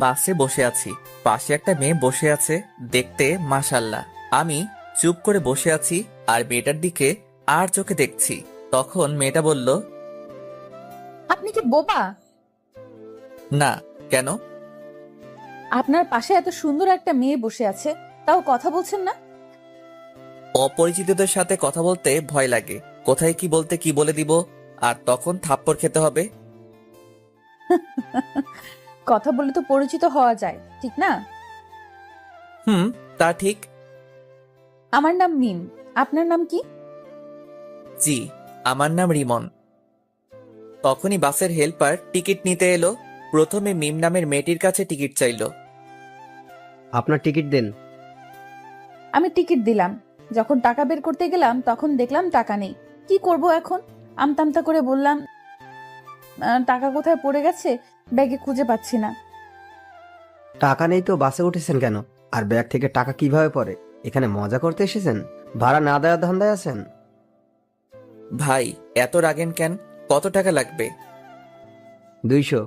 বাসে বসে আছি, পাশে একটা মেয়ে বসে আছে, দেখতে মাশাল্লাহ। আমি চুপ করে বসে আছি আর মেয়েটার দিকে আর চোখে দেখছি। তখন মেয়েটা বলল, আপনি কি বোবা? না। কেন? আপনার পাশে এত সুন্দর একটা মেয়ে বসে আছে, তাও কথা বলছেন না? অপরিচিতদের সাথে কথা বলতে ভয় লাগে, কোথায় কি বলতে কি বলে দিব, আর তখন থাপ্পড় খেতে হবে। কথা বলে তো পরিচিত হওয়া যায়, ঠিক না? হুম, তা ঠিক। আমার নাম মিম। আপনার নাম কি? জি, আমার নাম রিমন। তখনই বাসের হেল্পার টিকিট নিতে এলো। প্রথমে মিম নামের মেয়েটির কাছে টিকিট চাইলো। আপনার টিকিট দেন। আমি টিকিট দিলাম। যখন টাকা বের করতে গেলাম তখন দেখলাম টাকা নেই। কি করব এখন? আমতামতা করে বললাম, টাকা কোথায় পড়ে গেছে, ব্যাগে খুঁজে পাচ্ছি না। টাকা নেই তো বাসে উঠেছেন কেন? আর ব্যাগ থেকে টাকা কিভাবে পড়ে? এখানে মজা করতে এসেছেন? ভাড়া না দেওয়ার ধান্দায় আছেন? ভাই, এত রাগেন কেন? কত টাকা লাগবে? 200।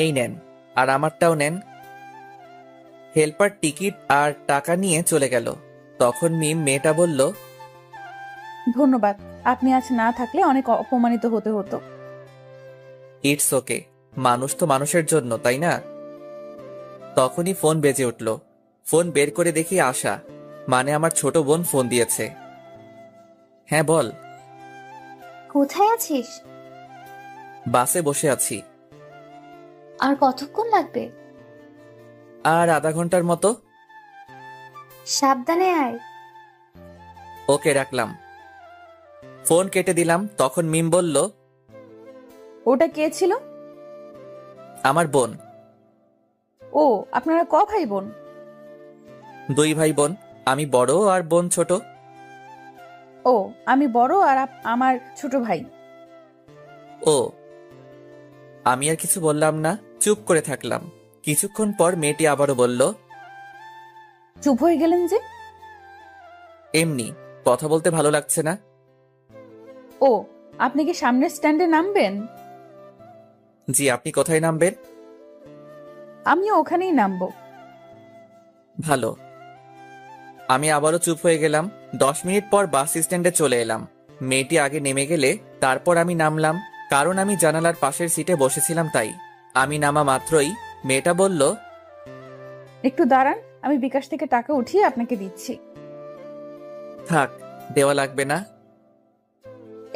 এই নেন, আর আমারটাও নেন। হেল্পার টিকিট আর টাকা নিয়ে চলে গেল। তখন মিম মেয়েটা বলল, ধন্যবাদ। আপনি আজ না থাকলে অনেক অপমানিত হতে হতো। ইটস ওকে, মানুষ তো মানুষের জন্য, তাই না? তখনই ফোন বেজে উঠল। ফোন বের করে দেখি আশা, মানে আমার ছোট বোন ফোন দিয়েছে। হ্যাঁ বল। কোথায় আছিস? বাসে বসে আছি। আর কতক্ষণ লাগবে? আর আধা ঘন্টার মতো। সাবধানে আয়। ওকে, রাখলাম। ফোন কেটে দিলাম। তখন মিম বলল, ওটা কে ছিল? আমার বোন। ও, আপনারা ক ভাই বোন? 2 ভাই বোন, আমি বড় আর বোন ছোট। ও, আমি বড় আর আমার ছোট ভাই। ও। আমি আর কিছু বললাম না, চুপ করে থাকলাম। কিছুক্ষণ পর মেয়েটি আবারও বলল, চুপ হয়ে গেলেন যে? এমনি, কথা বলতে ভালো লাগছে না। ও, আপনি কি সামনের স্ট্যান্ডে নামবেন? জি, আপনি কোথায় নামবেন? আমিও ওখানেই নামবো। ভালো। আমি আবারও চুপ হয়ে গেলাম। 10 মিনিট পর বাস স্ট্যান্ডে চলে এলাম। মেয়েটি আগে নেমে গেলে তারপর আমি নামলাম, কারণ আমি জানালার পাশের সিটে বসেছিলাম তাই। আমি নামা মাত্রই মেয়েটা বলল, একটু দাঁড়ান, আমি বিকাশ থেকে টাকা উঠিয়ে আপনাকে দিচ্ছি। থাক, দেওয়া লাগবে না।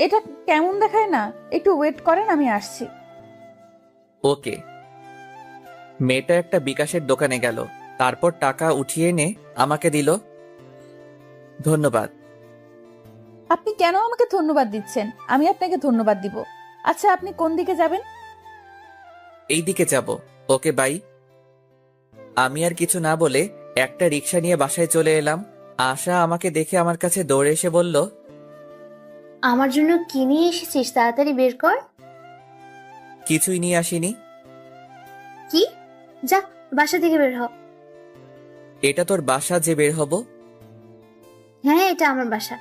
এটা কেমন দেখায় না? একটু ওয়েট করেন, আমি আসছি। ওকে। মেয়েটা একটা বিকাশের দোকানে গেল, তারপর টাকা উঠিয়ে এনে আমাকে দিল। ধন্যবাদ। আপনি কেন আমাকে ধন্যবাদ দিচ্ছেন? আমি আপনাকে ধন্যবাদ দিব। আচ্ছা, আপনি কোন দিকে যাবেন? এই দিকে যাব। ওকে, বাই। আমি আর কিছু না বলে একটা রিক্সা নিয়ে বাসায় চলে এলাম। আশা আমাকে দেখে আমার কাছে দৌড়ে এসে বলল, আমার জন্য কি নিয়ে এসেছিস তাড়াতাড়ি বের কর। কিছুই নিয়ে আসিনি। কি? যা, বাসা থেকে বের হ। এটা তোর বাসা যে বের হব? হ্যাঁ, এটা আমার বাসা।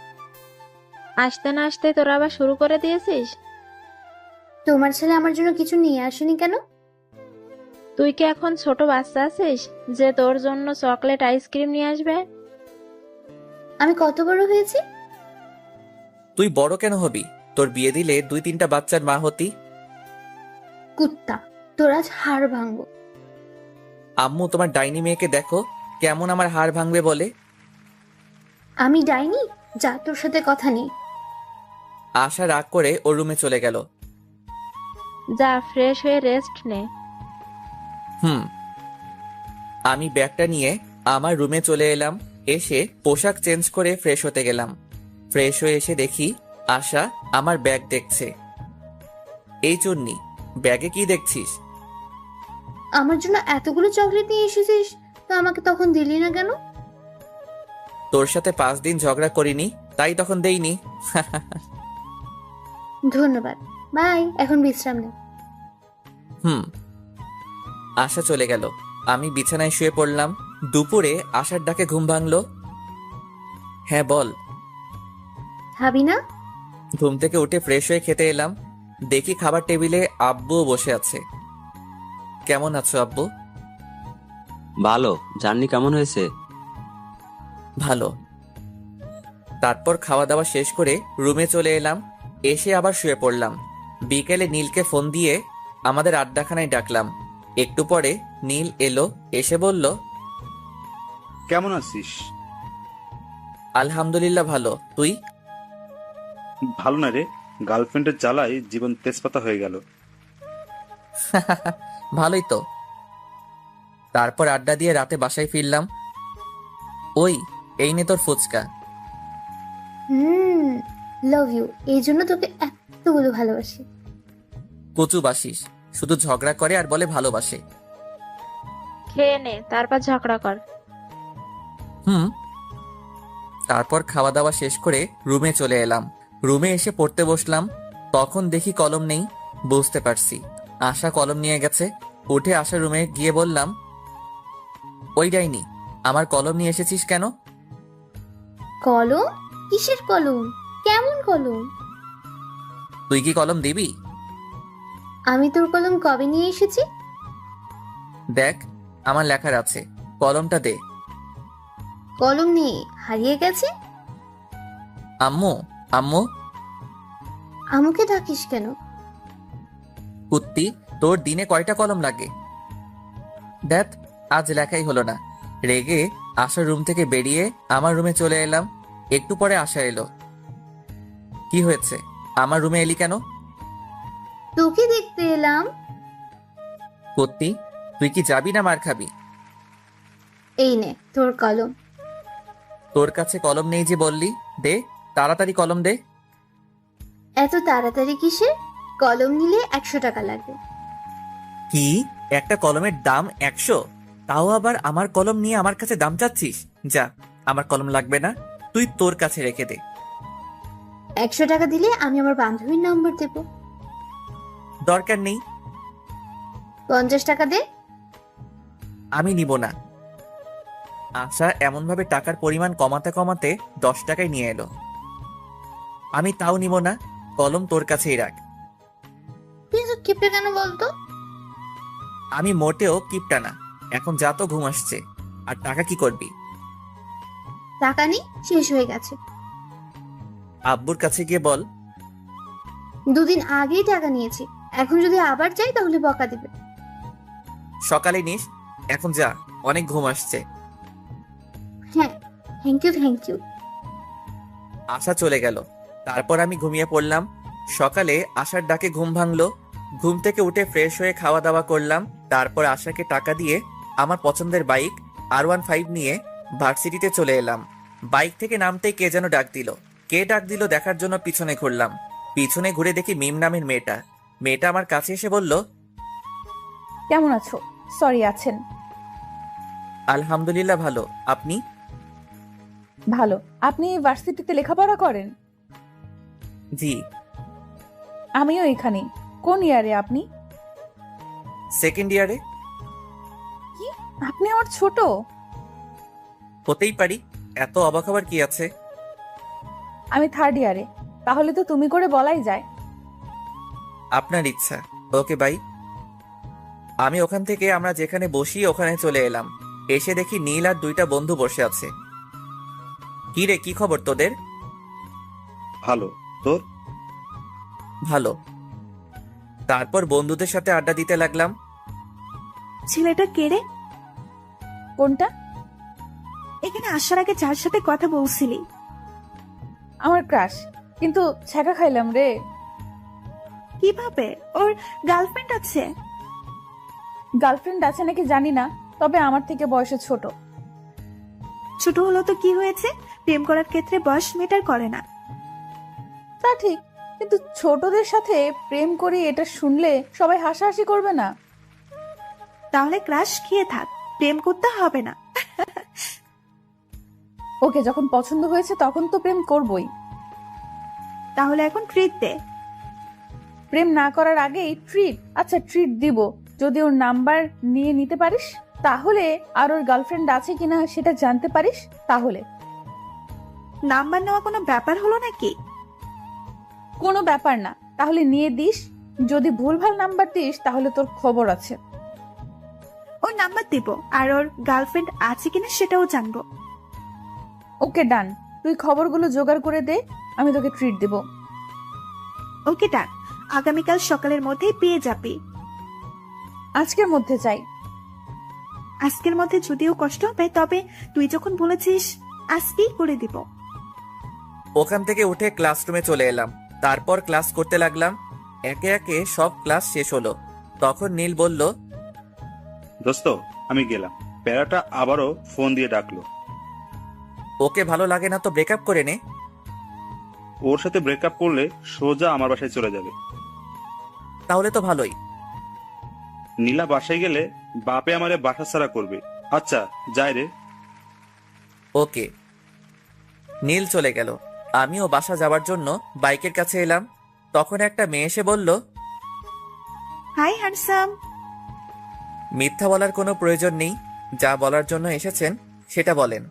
আসতে না আসতে তোরা আবার শুরু করে দিয়েছিস? তোমার ছেলে আমার জন্য কিছু নিয়ে আসেনি কেন? তুই কি এখন ছোট বাচ্চা আছিস যে তোর জন্য চকলেট আইসক্রিম নিয়ে আসবে? আমি কত বড় হয়েছি? তুই বড় কেন হবি? তোর বিয়ে দিলে 2-3টা বাচ্চার মা হতি। কুত্তা, তোর আজ হাড় ভাঙবো। আম্মু, তোমার ডাইনি মেয়েকে দেখো, কেমন আমার হাড় ভাঙবে বলে। আমি ডাইনি? যা, তোর সাথে কথা নেই। আশা রাগ করে ওর রুমে চলে গেল। যা, ফ্রেশ হয়ে রেস্ট নে। হুম। আমি ব্যাগটা নিয়ে আমার রুমে চলে এলাম। এসে পোশাক চেঞ্জ করে ফ্রেশ হতে গেলাম। ফ্রেশ হয়ে এসে দেখি আশা আমার ব্যাগ দেখছে। এই চুন্নি, ব্যাগে কি দেখছিস? আমার জন্য এতগুলো চকলেট নিয়ে এসেছিস, তো আমাকে তখন দিলি না কেন? তোর সাথে 5 দিন ঝগড়া করিনি, তাই তখন দেইনি। ধন্যবাদ, বাই। এখন বিশ্রাম নে। হুম। আশা চলে গেল। আমি বিছানায় শুয়ে পড়লাম। দুপুরে আশার ডাকে ঘুম ভাঙলো। হ্যাঁ বল। খাবি না? ঘুম থেকে উঠে ফ্রেশ হয়ে খেতে এলাম। দেখি খাবার টেবিলে আব্বুও বসে আছে। কেমন আছো আব্বু? ভালো। জার্নি কেমন হয়েছে? ভালো। তারপর খাওয়া দাওয়া শেষ করে রুমে চলে এলাম, এসে আবার শুয়ে পড়লাম। বিকেলে নীলকে ফোন দিয়ে আমাদের আড্ডাখানায় ডাকলাম। একটু পরে নীল এলো, এসে বলল, কেমন আছিস? আলহামদুলিল্লাহ ভালো, তুই? ভালো না রে, গার্লফ্রেন্ডের জ্বালায় জীবন তেজপাতা হয়ে গেল। ভালোই তো। তারপর আড্ডা দিয়ে রাতে বাসায় ফিরলাম। ওই, এই নে তোর ফুচকা। লাভ ইউ, এই জন্য তোকে এতগুলো ভালোবাসি। কচু বাসিস, শুধু ঝগড়া করে আর বলে ভালোবাসে। খেয়ে নে, তারপর ঝগড়া কর। হুম। তারপর খাওয়া দাওয়া শেষ করে রুমে চলে এলাম। রুমে এসে পড়তে বসলাম, তখন দেখি কলম নেই। বুঝতে পারছি আশা কলম নিয়ে গেছে। উঠে আশা রুমে গিয়ে বললাম, ওই ডাইনি, আমার কলম নিয়ে এসেছিস কেন? কলম? কিসের কলম? কেমন কলম? তুই কি কলম দিবি? আমি তোর কলম কবে নিয়ে এসেছি? দেখ, আমার লেখার আছে, কলমটা দে। কলম নেই, হারিয়ে গেছে। আম্মু, আম্মু। আমাকে ডাকিস কেন? কুত্তি, তোর দিনে কয়টা কলম লাগে? দেখ, আজ লেখাই হলো না। রেগে আশার রুম থেকে বেরিয়ে আমার রুমে চলে এলাম। একটু পরে আশা এলো। কি হয়েছে, আমার রুমে এলি কেন? তোকে দেখতে এলাম। কুত্তি, তুই কি যাবি না মার খাবি? এই নে তোর কলম। তোর কাছে কলম নেই যে বললি, দে তাড়াতাড়ি কলম দে। এত তাড়াতাড়ি কিসের? কলম নিলে 100 টাকা লাগবে। কি, একটা কলমের দাম 100? তাও আবার আমার কলম নিয়ে আমার কাছে দাম চাচ্ছিস? যা, আমার কলম লাগবে না, তুই তোর কাছে রেখে দে। 100 টাকা দিলে আমি আমার বান্ধবীর নম্বর দেব। দরকার নেই। 50 টাকা দে। আমি নিব না। আশা এমন ভাবে টাকার পরিমাণ কমাতে কমাতে 10 টাকায় নিয়ে এলো। আমি তাও নিব না, কলম তোর কাছেই রাখ। তুই তো কিপটে কেন বলতো? আমি মোটেও কিপটা না। এখন যা, তো ঘুম আসছে। আর টাকা কি করবি? টাকা নেই, শেষ হয়ে গেছে। আব্বুর কাছে গিয়ে বল। 2 দিন আগেই টাকা নিয়েছি, এখন যদি আবার চাই তাহলে বকা দিবে। সকালে নিস, এখন যা, অনেক ঘুম আসছে। হ্যাঁ, থ্যাংক ইউ থ্যাংক ইউ। আশা চলে গেল। তারপর আমি ঘুমিয়ে পড়লাম। সকালে আশার ডাকে ঘুম ভাঙলো। ঘুম থেকে উঠে ফ্রেশ হয়ে খাওয়া দাওয়া করলাম। তারপর আশাকে টাকা দিয়ে আমার পছন্দের বাইক R15 নিয়ে ভার্সিটিতে চলে এলাম। বাইক থেকে নামতেই কে যেন ডাক দিল। কে ডাক দিল দেখার জন্য পিছনে ঘুরলাম। পিছনে ঘুরে দেখি মিম নামের মেয়েটা। মেয়েটা আমার কাছে এসে বলল, কেমন আছো? সরি, আছেন? আলহামদুলিল্লাহ ভালো, আপনি? ভালো। আপনি ভার্সিটিতে লেখাপড়া করেন? জি। আমিও এখানে। কোন ইয়ারে আপনি? সেকেন্ড ইয়ারে। কি, আপনি আমার ছোট? হতেই পারি, এত অবাক হবার কি আছে? আমি থার্ড ইয়ারে। তাহলে তো তুমি করে বলাই যায়। আপনার ইচ্ছা। Okay bye. আমি ওখান থেকে আমরা যেখানে বসি ওখানে চলে এলাম। এসে দেখি নীল আর 2টা বন্ধু বসে আছে। কি রে, কি খবর তোদের? ভালো, তোর? ভালো। তারপর বন্ধুদের সাথে আড্ডা দিতে লাগলাম। ছেলেটা কে রে? কোনটা? এখানে আসার আগে যার সাথে কথা বলছিলি। আমার ক্রাশ, কিন্তু ছ্যাঁকা খাইলাম রে। কিভাবে? ওর গার্লফ্রেন্ড আছে? গার্লফ্রেন্ড আছে নাকি জানি না, তবে আমার থেকে বয়সে ছোট। ছোট হলো তো কি হয়েছে? প্রেম করার ক্ষেত্রে বয়স ম্যাটার করে না। তা ঠিক, কিন্তু ছোটদের সাথে প্রেম করি এটা শুনলে সবাই হাসাহাসি করবে না? তাহলে ক্রাশ খেয়ে থাক, প্রেম করতে হবে না। ওকে যখন পছন্দ হয়েছে তখন তো প্রেম করবই। তাহলে এখন ট্রিট দে। প্রেম না করার আগেই ট্রিট? আচ্ছা, ট্রিট দিব যদি ওর নাম্বার নিয়ে নিতে পারিস, তাহলে আর ওর গার্লফ্রেন্ড আছে কিনা সেটা জানতে পারিস, তাহলে। নাম্বার নেওয়া কোনো ব্যাপার হলো নাকি? কোনো ব্যাপার না, তাহলে নিয়ে দিস। যদি ভুলভাল নাম্বার দিস তাহলে তোর খবর আছে। ওর নাম্বার দেব, আর ওর গার্লফ্রেন্ড আছে কিনা সেটাও জানবো। ওকে ডান, তুই খবরগুলো জোগাড় করে দে, আমি তোকে ট্রিট দেব। ওকে ডান, আগামীকাল সকালের মধ্যেই পেয়ে যাবি। আজকের মধ্যে চাই। আজকের মধ্যে যদিও কষ্ট হবে, তবে তুই যখন বলেছিস আজকেই করে দিব। ওখান থেকে উঠে ক্লাসরুমে চলে এলাম। তারপর ক্লাস করতে লাগলাম। একে একে সব ক্লাস শেষ হলো। তখন নীল বলল, দোস্ত আমি গেলাম। প্যারাটা আবারও ফোন দিয়ে ডাকলো। ওকে ভালো লাগে না তো ব্রেকআপ করে নে। ওর সাথে ব্রেকআপ করলে সোজা আমার বাসায় চলে যাবে। তাহলে তো ভালোই। নীলা বাসায় গেলে বাপে আমারে বাসা ছাড়া করবে। আচ্ছা যাই রে। ওকে। নীল চলে গেল। আমিও বাসা যাবার জন্য বাইকের কাছে এলাম। তখন একটা মেয়ে এসে বলল, হাই হ্যান্ডসাম। মিথ্যা বলার কোনো প্রয়োজন নেই, যা বলার জন্য এসেছেন সেটা বলেন।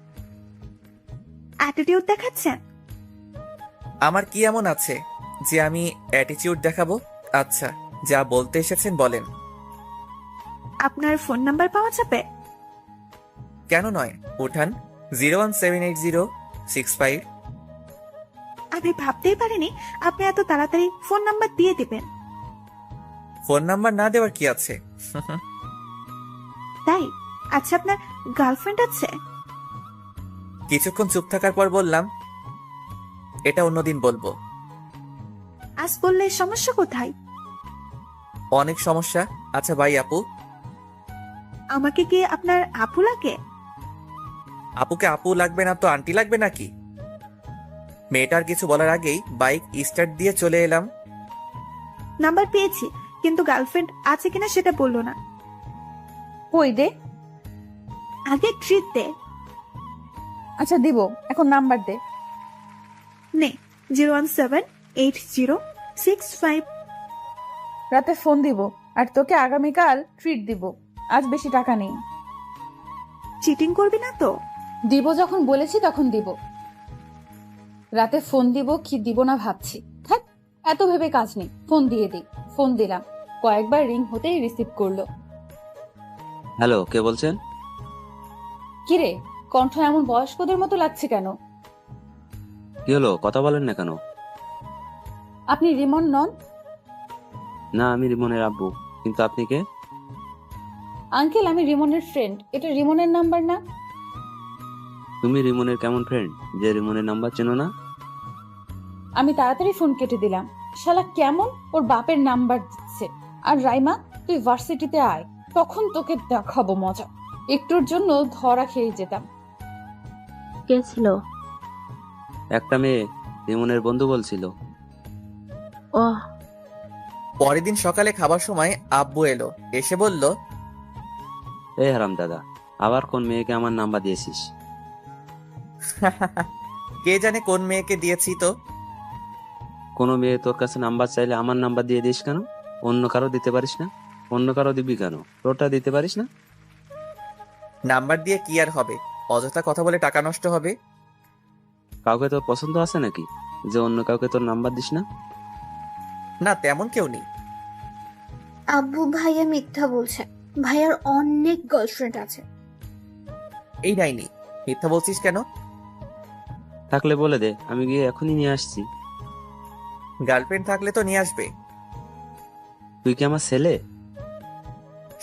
অ্যাটিটিউড দেখাচ্ছেন? আমার কি এমন আছে যে আমি অ্যাটিটিউড দেখাবো? আচ্ছা, যা বলতে এসেছেন বলেন। আপনার ফোন নাম্বার পাওয়া যাবে? কেন নয়, উঠান। 0178065। আমি ভাবতেই পারিনি আপনি এত তাড়াতাড়ি ফোন নাম্বার দিয়ে দিবেন। ফোন নাম্বার না দেওয়ার কি আছে? তাই? আচ্ছা, আপনার গার্লফ্রেন্ড আছে? কিছুক্ষণ চুপ থাকার পর বললাম, এটা অন্যদিন বলবো। আজ বললে সমস্যা কোথায়? অনেক সমস্যা। আচ্ছা ভাই আপু। আমাকে কি আপনার আপু লাগে? আপুকে আপু লাগবে না তো আন্টি লাগবে নাকি? মেয়েটার কিছু বলার আগেই বাইক স্টার্ট দিয়ে চলে এলাম। নাম্বার পেয়েছি, কিন্তু গার্লফ্রেন্ড আছে কিনা সেটা বললো না। কই দে। আগে ট্রিট দে। আচ্ছা দিব, এখন নাম্বার দে। নে, 0178065। রাতে ফোন দিব, আর তোকে আগামীকাল ট্রিট দিব। আজ বেশি টাকা নেই। চিটিং করবি না তো? দিব যখন বলেছি তখন দিব। রাতে ফোন দিব কি দিব না ভাবছি। থাক, এত ভেবে কাজ নেই, ফোন দিয়ে দিই। ফোন দিলাম, কয়েকবার রিং হতেই রিসিভ করলো। হ্যালো, কে বলছেন? কিরে, কণ্ঠ এমন বয়স্কদের মতো লাগছে কেন? কি হলো, কথা বলেন না কেন? আপনি রিমন নন? না, আমি রিমনের আব্বু। কিন্তু আপনি কে? আঙ্কেল, আমি রিমনের ফ্রেন্ড। এটা রিমনের নাম্বার না। তুমি রিমনের কেমন ফ্রেন্ড যে রিমনের নাম্বার চেনো না? আমি তাড়াতাড়ি ফোন কেটে দিলাম। শালা কেমন ওর বাপের নাম্বার দিচ্ছে। আর রাইমা, তুই ভার্সিটিতে আয়, তখন তোকে দেখাবো মজা। একটুর জন্য ধরা খেয়ে যেতাম। কে ছিল? একটা মেয়ে, রিমনের বন্ধু বলছিল। ওহ, পরের দিন সকালে খাবার সময় আব্বু এলো। এসে বলল, এই হারাম দাদা, আবার কোন মেয়েকে আমার নাম্বার দিয়েছিস? কে জানে কোন মেয়েকে দিয়েছি তো। কোনো মেয়ে তোর কাছে নাম্বার চাইলে আমার নাম্বার দিয়ে দিস কেন? অন্য কারো দিতে পারিস না? অন্য কারো দিবি কেন? তোরটা দিতে পারিস না? নাম্বার দিয়ে কি আর হবে, অযথা কথা বলে টাকা নষ্ট হবে। কাউকে তোর পছন্দ আছে নাকি যে অন্য কাউকে তোর নাম্বার দিস না? না, তেমন কেউ নেই। আব্বু ভাইয়া মিথ্যা বলছে। ভাইয়ার অনেক গার্লফ্রেন্ড আছে। এই নাইনি, মিথ্যা বলছিস কেন? থাকলে বলে দে, আমি গিয়ে এখনই নিয়ে আসছি। গার্লফ্রেন্ড থাকলে তো নিয়ে আসবে। তুই কি আমার ছেলে?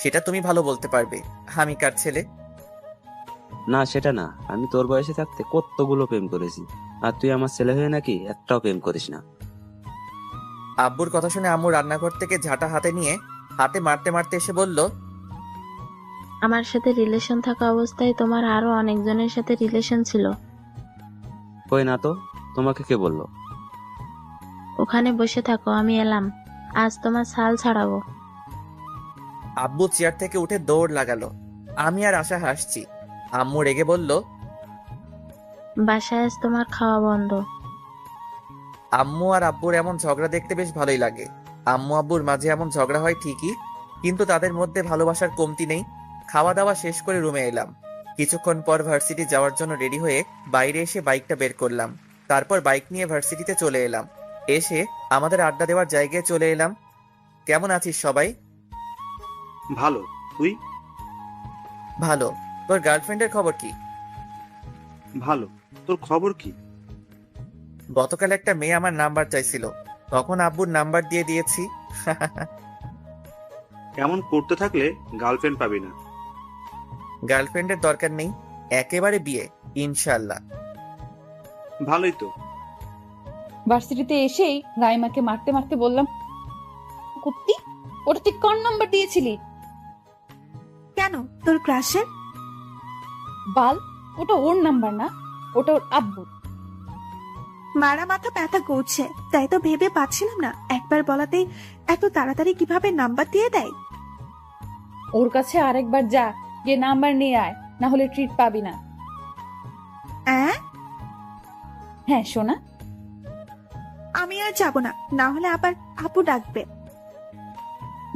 সেটা তুমি ভালো বলতে পারবে। আমি কার ছেলে? না, সেটা না। আমি তোর বয়সে থাকতে কতগুলো প্রেম করেছি, আর তুই আমার ছেলে হয়ে নাকি একটাও প্রেম করিস না। আব্বুর কথা শুনে আম্মু রান্নাঘর থেকে ঝাঁটা হাতে নিয়ে হাতে মারতে মারতে এসে বলল, আমার সাথে রিলেশন থাকা অবস্থায় তোমার আরো অনেকজনের সাথে রিলেশন ছিল। কই না তো, তোমাকে কে বললো? ওখানে বসে থাকো, আমি এলাম। আজ তোমার ছাল ছাড়াবো। আব্বু চেয়ার থেকে উঠে দৌড় লাগালো। আমি আর আশা হাসছি। আম্মু রেগে বলল, বাসায় আজ তোমার খাওয়া বন্ধ। আম্মু আর আব্বুর এমন ঝগড়া দেখতে বেশ ভালোই লাগে। আম্মু আব্বুর মাঝে এমন ঝগড়া হয় ঠিকই, কিন্তু তাদের মধ্যে ভালোবাসার কমতি নেই। খাওয়া দাওয়া শেষ করে রুমে এলাম। কিছুক্ষণ পর ভার্সিটি যাওয়ার জন্য রেডি হয়ে বাইরে এসে বাইকটা বের করলাম। তারপর বাইক নিয়ে ভার্সিটিতে চলে এলাম। এসে আমাদের আড্ডা দেওয়ার জায়গায় চলে এলাম। কেমন আছিস সবাই? ভালো, তুই? ভালো। তোর গার্লফ্রেন্ডের খবর কি? ভালো। তোর খবর কি? গতকাল একটা মেয়ে আমার নাম্বার চাইছিল, তখন আব্বুর নাম্বার দিয়ে দিয়েছি। এমন করতে থাকলে গার্লফ্রেন্ড পাবি না। গার্লফ্রেন্ডের দরকার নেই, একেবারে বিয়ে ইনশাল্লাহ। ভালোই তো। ভার্সিটিতে এসেই রাইমাকে মারতে মারতে বললাম, কুত্তি, ওটা তুই কোন নাম্বার দিয়েছিলি? কেন, তোর ক্রাশের? বাল, ওটা ওর নাম্বার না, ওটা ওর আব্বু। মারা মাথা ব্যথা করছে, তাই তো ভেবে পাচ্ছিলাম না একবার বলাতেই এত তাড়াতাড়ি কিভাবে নাম্বার দিয়ে দেয়। ওর কাছে আরেকবার যা, গিয়ে নাম্বার নিয়ে আয়, না হলে ট্রিট পাবি না। হ্যাঁ সোনা। আমি আর যাবো না, না হলে আবার আপু ডাকবে।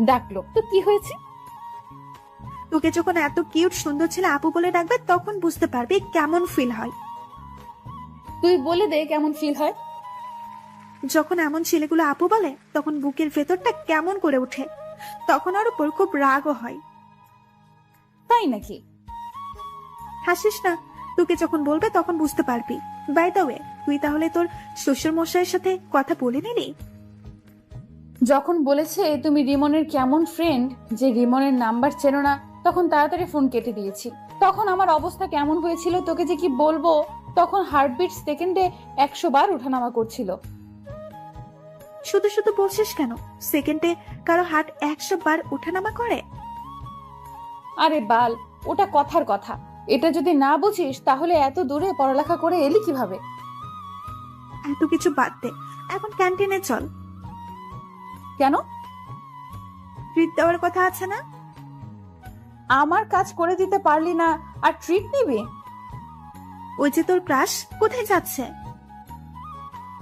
ডাকলো তো কি হয়েছে? তোকে যখন এত কিউট সুন্দর ছেলে আপু বলে ডাকবে তখন বুঝতে পারবি কেমন ফিল হয়। তুই বলে দে কেমন ফিল হয়। যখন এমন ছেলেগুলো আপু বলে তখন বুকের ভেতরটা কেমন করে ওঠে, তখন ওর উপর খুব রাগও হয়। তাই নাকি? হাসিস না, তোকে যখন বলবে তখন বুঝতে পারবি। বাই দ্য ওয়ে, তুই তাহলে তোর শ্বশুর মশাইয়ের সাথে কথা বলে নিলি? যখন বলেছে তুমি রিমনের কেমন ফ্রেন্ড, যে রিমনের নাম্বার চেনো না, তখন তাড়াতাড়ি ফোন কেটে দিয়েছি। তখন আমার অবস্থা কেমন হয়েছিল তোকে যে কি বলবো। তখন হার্টবিট সেকেন্ডে 100 বার ওঠানামা করছিল। শুধু শুধু বলছিস কেন? সেকেন্ডে কারো হার্ট 100 বার ওঠানামা করে? আরে বাল, ওটা কথার কথা। এটা যদি না বুঝিস তাহলে এত দূরে পড়ালেখা করে এলি কিভাবে? এত কিছু বাদ দে, এখন ক্যান্টিনে চল। কেন? ট্রিট দেওয়ার কথা আছে না? আমার কাজ করে দিতে পারলি না আর ট্রিট নিবি? ওই যে তোর ক্রাশ কোথায় যাচ্ছে?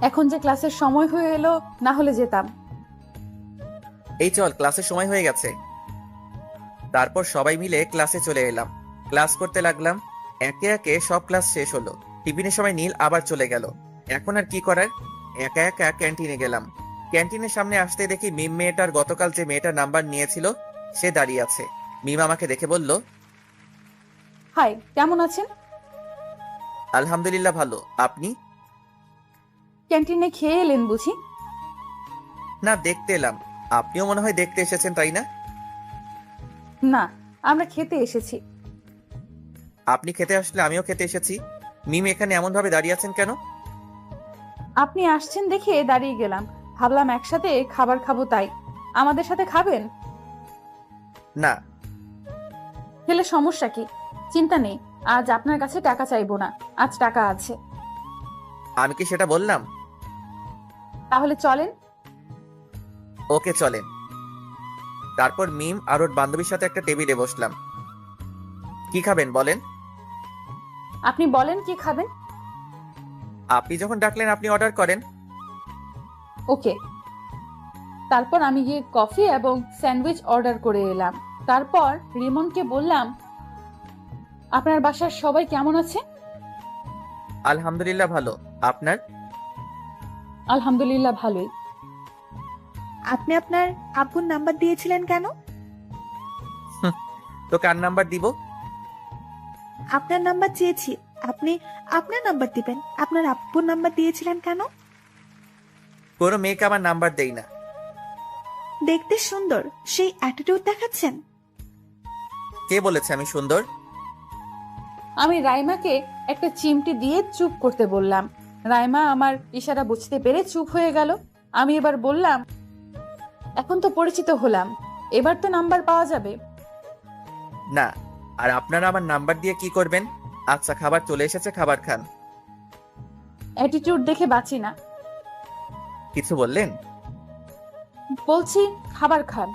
এখন যে ক্লাসের সময় হয়ে এলো, না হলে যেতাম। এই চল, ক্লাসের সময় হয়ে গেছে। তারপর সবাই মিলে ক্লাসে চলে এলাম, ক্লাস করতে লাগলাম। একে একে সব ক্লাস শেষ হলো। টিফিনের সময় নীল আবার চলে গেল। এখন আর কি করার, একা একা ক্যান্টিনে গেলাম। ক্যান্টিনের সামনে আসতে দেখি মিম মেয়েটার গতকাল যে মেয়েটার নাম্বার নিয়েছিল সে দাঁড়িয়ে আছে। মিম আমাকে দেখে বলল, হাই, কেমন আছেন? আলহামদুলিল্লাহ ভালো, আপনি? ক্যান্টিনে খেয়ে এলেন বুঝি? না, দেখতে এলাম। আপনিও মনে হয় দেখতে এসেছেন, তাই না? না, আমরা খেতে এসেছি। আপনি খেতে আসলে আমিও খেতে এসেছি। মিম এখানে এমন ভাবে দাঁড়িয়ে আছেন কেন? আপনি আসছেন দেখে দাঁড়িয়ে গেলাম, ভাবলাম একসাথে খাবার খাবো তাই। আমাদের সাথে খাবেন? না। খেলে সমস্যা কি? চিন্তা নেই, আজ আপনার কাছে টাকা চাইবো না, আজ টাকা আছে। আমি কি সেটা বললাম? তাহলে চলেন। ওকে চলেন। তারপর মিম আর ওর বান্ধবীর সাথে একটা টেবিলে বসলাম। কি খাবেন বলেন? আপনি বলেন কি খাবেন। আপনি যখন ডাকলেন আপনি অর্ডার করেন। ওকে। তারপর আমি গিয়ে কফি এবং স্যান্ডউইচ অর্ডার করে এলাম। তারপর রিমনকে বললাম, আপনার বাসার সবাই কেমন আছে? আলহামদুলিল্লাহ ভালো, আপনার? আলহামদুলিল্লাহ ভালোই। আপনি আপনার আব্বুর নাম্বার দিয়েছিলেন কেন? তো কার নাম্বার দিব? আপনার নাম্বার চেয়েছি, আপনি আপনার নাম্বার দিবেন। আপনার আব্বুর নাম্বার দিয়েছিলেন কেন? কোনো মেয়েকে আমার নাম্বার দেই না। দেখতে সুন্দর, সেই অ্যাটিটিউড দেখাচ্ছেন। কে বলেছে আমি সুন্দর? আমি রাইমাকে একটা চিমটি দিয়ে চুপ করতে বললাম। রাইমা আমার ইশারা বুঝতে পেরে চুপ হয়ে গেল। আমি এবার বললাম, এখন তো পরিচিত হলাম, এবার তো নাম্বার পাওয়া যাবে। না। আর আপনারা আমার নাম্বার দিয়ে কি করবেন? আচ্ছা, খাবার চলে এসেছে, খাবার খান। অ্যাটিটিউড দেখে বাঁচি না। কিছু বললেন? বলছি খাবার খান।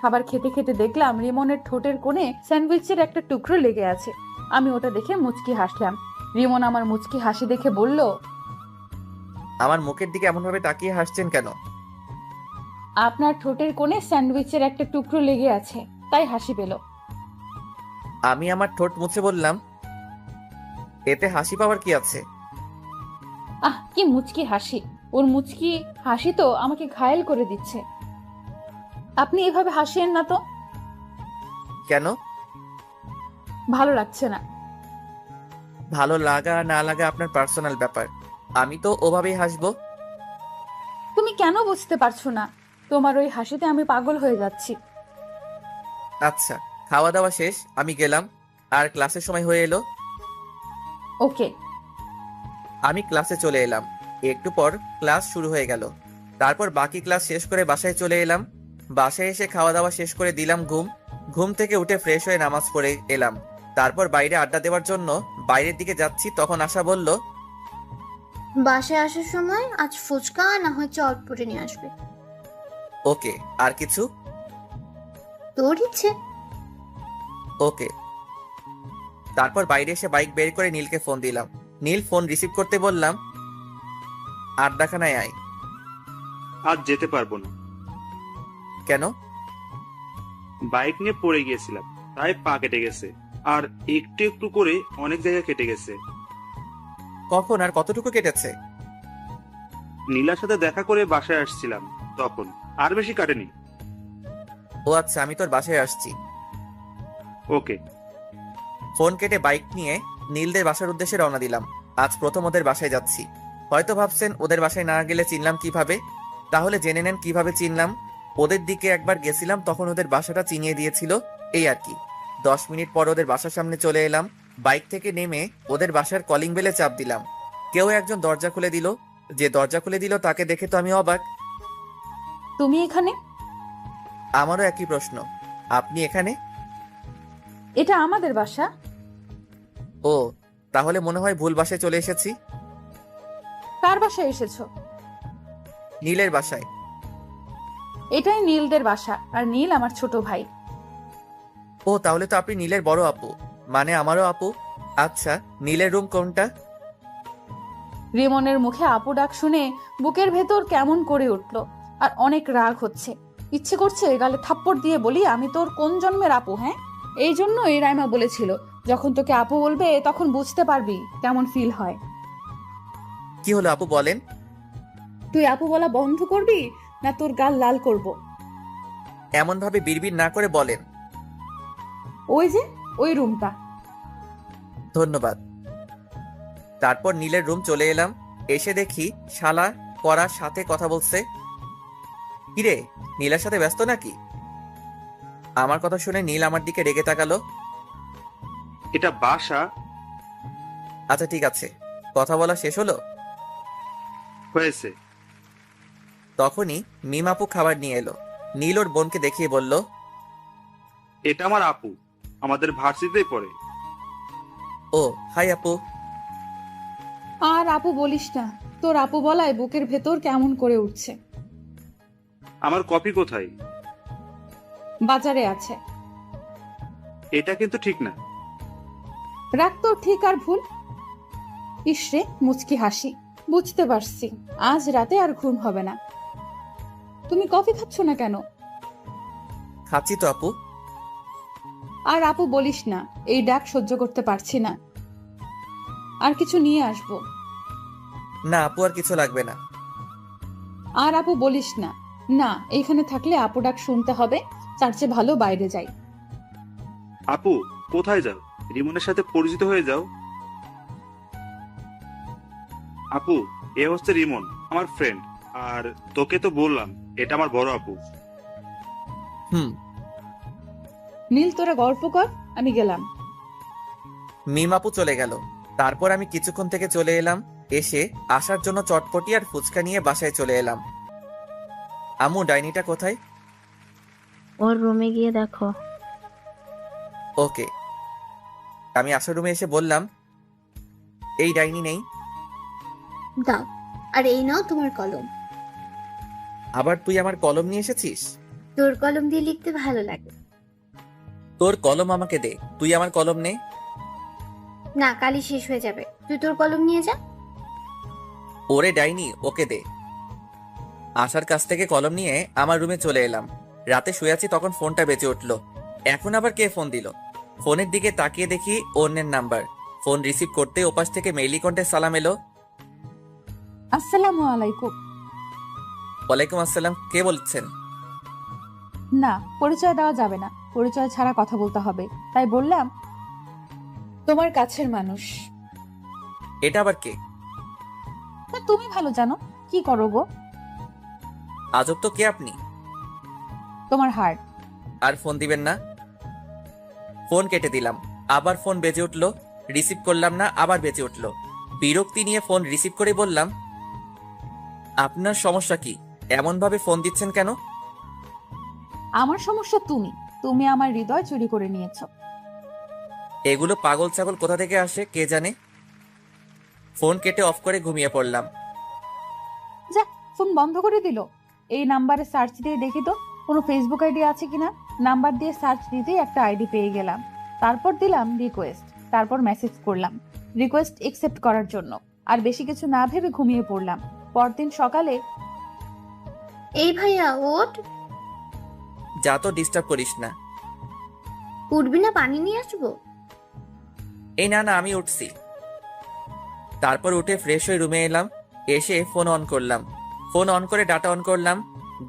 খাবার খেতে খেতে দেখলাম রিমনের ঠোঁটের কোণে স্যান্ডউইচের একটা টুকরো লেগে আছে। আমি ওটা দেখে মুচকি হাসলাম। রিমন আমার মুচকি হাসি দেখে বলল, আমার মুখের দিকে এমন ভাবে তাকিয়ে হাসছেন কেন? আপনার ঠোঁটের কোণে স্যান্ডউইচের একটা টুকরো লেগে আছে, তাই হাসি পেল। আমি আমার ঠোঁট মুছে বললাম, এতে হাসি পাওয়ার কি আছে? আহ, কি মুচকি হাসি! ওর মুচকি হাসি তো আমাকে ঘায়েল করে দিচ্ছে। আপনি এভাবে হাসিয়েন না তো। কেন? ভালো লাগছে না। ভালো লাগা না লাগা আপনার পার্সোনাল ব্যাপার, আমি তো ওভাবেই হাসবো। তুমি কেন বুঝতে পারছো না? তোমার ওই হাসিতে আমি পাগল হয়ে যাচ্ছি। আচ্ছা, খাওয়া দাওয়া শেষ, আমি গেলাম। আর ক্লাসের সময় হয়ে এলো। ওকে। আমি ক্লাসে চলে এলাম। একটু পর ক্লাস শুরু হয়ে গেল। তারপর বাকি ক্লাস শেষ করে বাসায় চলে এলাম। বাসায় এসে খাওয়া দাওয়া শেষ করে দিলাম ঘুম। ঘুম থেকে উঠে ফ্রেশ হয়ে নামাজ পড়ে এলাম। তারপর বাইরে আড্ডা দেওয়ার জন্য বাইরের দিকে যাচ্ছি, তখন আশা বলল, বাসায় আসার সময় আজ ফুচকা না হয় চটপটি নিয়ে আসবে। ওকে। আর কিছু? তোর ইচ্ছে। ওকে। তারপর বাইরে এসে বাইক বের করে নীলকে ফোন দিলাম। নীল ফোন রিসিভ করতে বললাম, আড্ডাখানায় আয়। আজ যেতে পারবো না। কেন? বাইক নিয়ে পড়ে গিয়েছিলাম, তাই পা কেটে গেছে। আর একটু একটু করে অনেক জায়গায় কেটে গেছে। কখন আর কতটুকু কেটেছে? নীলার সাথে দেখা করে বাসায় আসছিলাম তখন। আর বেশি কাটেনি। ও আচ্ছা, আমি তোর বাসায় আসছি। ওকে। ফোন কেটে বাইক নিয়ে নীলদের বাসার উদ্দেশ্যে রওনা দিলাম। আজ প্রথম ওদের বাসায় যাচ্ছি। হয়তো ভাবছেন ওদের বাসায় না গেলে চিনলাম কিভাবে, তাহলে জেনে নেন কিভাবে চিনলাম। ওদের দিকে একবার গেছিলাম, তখন ওদের বাসাটা চিনিয়ে দিয়েছিল, এই আর কি। 10 মিনিট পর ওদের বাসার সামনে চলে এলাম। বাইক থেকে নেমে ওদের বাসার কলিং বেলে চাপ দিলাম। কেউ একজন দরজা খুলে দিল। যে দরজা খুলে দিল তাকে দেখে তো আমি অবাক। তুমি এখানে? আমারও একই প্রশ্ন, আপনি এখানে? এটা আমাদের বাসা। ও, তাহলে মনে হয় ভুল বাসায় চলে এসেছি। কার বাসায় এসেছো? নীলের বাসায়। এটাই নীলদের বাসা, আর নীল আমার ছোট ভাই। ও, তাহলে তো আপনি নীলের বড় আপু, মানে আমারও আপু। আচ্ছা, নীলের রুম কোনটা? রিমনের মুখে আপু ডাক শুনে বুকের ভেতর কেমন করে উঠল, আর অনেক রাগ হচ্ছে। ইচ্ছে করছে গালে থাপ্পড় দিয়ে বলি, আমি তোর কোন জন্মের আপু? হ্যাঁ, এই জন্য এই রাইমা বলেছিল, যখন তোকে আপু বলবে তখন বুঝতে পারবি কেমন ফিল হয়। কি হলো আপু, বলেন। তুই আপু বলা বন্ধ করবি না তোর গাল লাল করব? এমন ভাবে বিড়বিড় না করে বলেন। ওই যে ওই রুমটা। ধন্যবাদ। তারপর নীলের রুম চলে এলাম। এসে দেখি শালা পড়ার সাথে কথা বলছে। কিরে, নীলের সাথে ব্যস্ত নাকি? আমার কথা শুনে নীল আমার দিকে রেগে তাকালো। এটা বাসা। আচ্ছা ঠিক আছে, কথা বলা শেষ হলো? হয়েছে। তখনই মিম আপু খাবার নিয়ে এলো। নীল ওর বোনকে দেখিয়ে বলল, এটা আমার আপু, আমাদের ভার্সিটিতেই পড়ে। ও হাই আপু। আর আপু বলিস না, তোর আপু বলায় বুকের ভেতর কেমন করে উঠছে। আমার কপি কোথায়? বাজারে আছে। এটা কিন্তু ঠিক না। রাখ তো ঠিক আর ভুল। ইসরে মুচকি হাসি। বুঝতে পারছি আজ রাতে আর ঘুম হবে না। তুমি কফি খাচ্ছ না কেন? খাচ্ছি তো আপু। আর আপু বলিস না, এই ডাক সহ্য করতে পারছি না। আর কিছু নিয়ে আসবো? না আপু, আর কিছু লাগবে না। আর আপু বলিস না। না, এইখানে থাকলে আপু ডাক শুনতে হবে, তার চেয়ে ভালো বাইরে যাই। আপু কোথায় যাও? রিমনের সাথে পরিচিত হয়ে যাও। আপু, এ হচ্ছে রিমন, আমার ফ্রেন্ড। আর তোকে তো বললাম এটা আমার বড় আপু। হুম। নীল তোরা গল্প কর, আমি গেলাম। মিম আপু চলে গেল। তারপর আমি কিছুক্ষণ থেকে চলে এলাম। এসে আসার জন্য চটপটি আর ফুচকা নিয়ে বাসায় চলে এলাম। আম্মু, ডাইনিটা কোথায়? ওর রুমে গিয়ে দেখো। ওকে। আমি আসার রুমে এসে বললাম, এই ডাইনি নেই। দাও, আর এই নাও তোমার কলম। আবার তুই আমার কলম নিয়ে এসেছিস? তোর কলম দিয়ে লিখতে ভালো লাগে। তোর কলম আমাকে দে, তুই আমার কলম নে। না, কালি শেষ হয়ে যাবে, তুই তোর কলম নিয়ে যা। ওরে ডাইনি, ওকে দে। আসার কাছ থেকে কলম নিয়ে আমার রুমে চলে এলাম। রাতে শুয়ে আছি, তখন ফোনটা বেজে উঠলো। এখন আবার কে ফোন দিল? ফোনের দিকে তাকিয়ে দেখি অন্যের নাম্বার। ফোন রিসিভ করতে ওপাশ থেকে মেইলি কণ্ঠে সালাম এলো। আসসালামু আলাইকুম। ওয়ালাইকুম আসসালাম, কে বলছেন? না, পরিচয় দেওয়া যাবে না, পরিচয় ছাড়া কথা বলতে হবে, তাই বললাম তোমার কাছের মানুষ। এটা আবার কে? তা তুমি ভালো জানো। কি করো গো? আজব তো, কে আপনি? তোমার হার্ট। আর ফোন দিবেন না? ফোন কেটে দিলাম। আবার ফোন বেজে উঠলো, রিসিভ করলাম না, আবার বেজে উঠলো। বিরক্তি নিয়ে ফোন রিসিভ করে বললাম, আপনার সমস্যা কি? এমন ভাবে ফোন দিচ্ছেন কেন? আমার সমস্যা তুমি। তুমি আমার হৃদয় চুরি করে নিয়েছো। এগুলো পাগল ছাগল কোথা থেকে আসে কে জানে। ফোন কেটে অফ করে ঘুমিয়ে পড়লাম। যা, ফোন বন্ধ করে দিল। এই নাম্বারে সার্চ দিয়ে দেখি তো কোনো ফেসবুক আইডি আছে কিনা। নাম্বার দিয়ে সার্চ দিতেই একটা আইডি পেয়ে গেলাম। তারপর দিলাম রিকোয়েস্ট, তারপর মেসেজ করলাম রিকোয়েস্ট একসেপ্ট করার জন্য। আর বেশি কিছু না ভেবে ঘুমিয়ে পড়লাম। পরদিন সকালে এই ভাইয়া ওঠ। যা তো, ডিস্টার্ব করিস না। উঠবি না? পানি নিয়ে আসবো? এই না না, আমি উঠছি। তারপর উঠে ফ্রেশ হয়ে রুমে এলাম। এসে ফোন অন করলাম। ফোন অন করে ডাটা অন করলাম।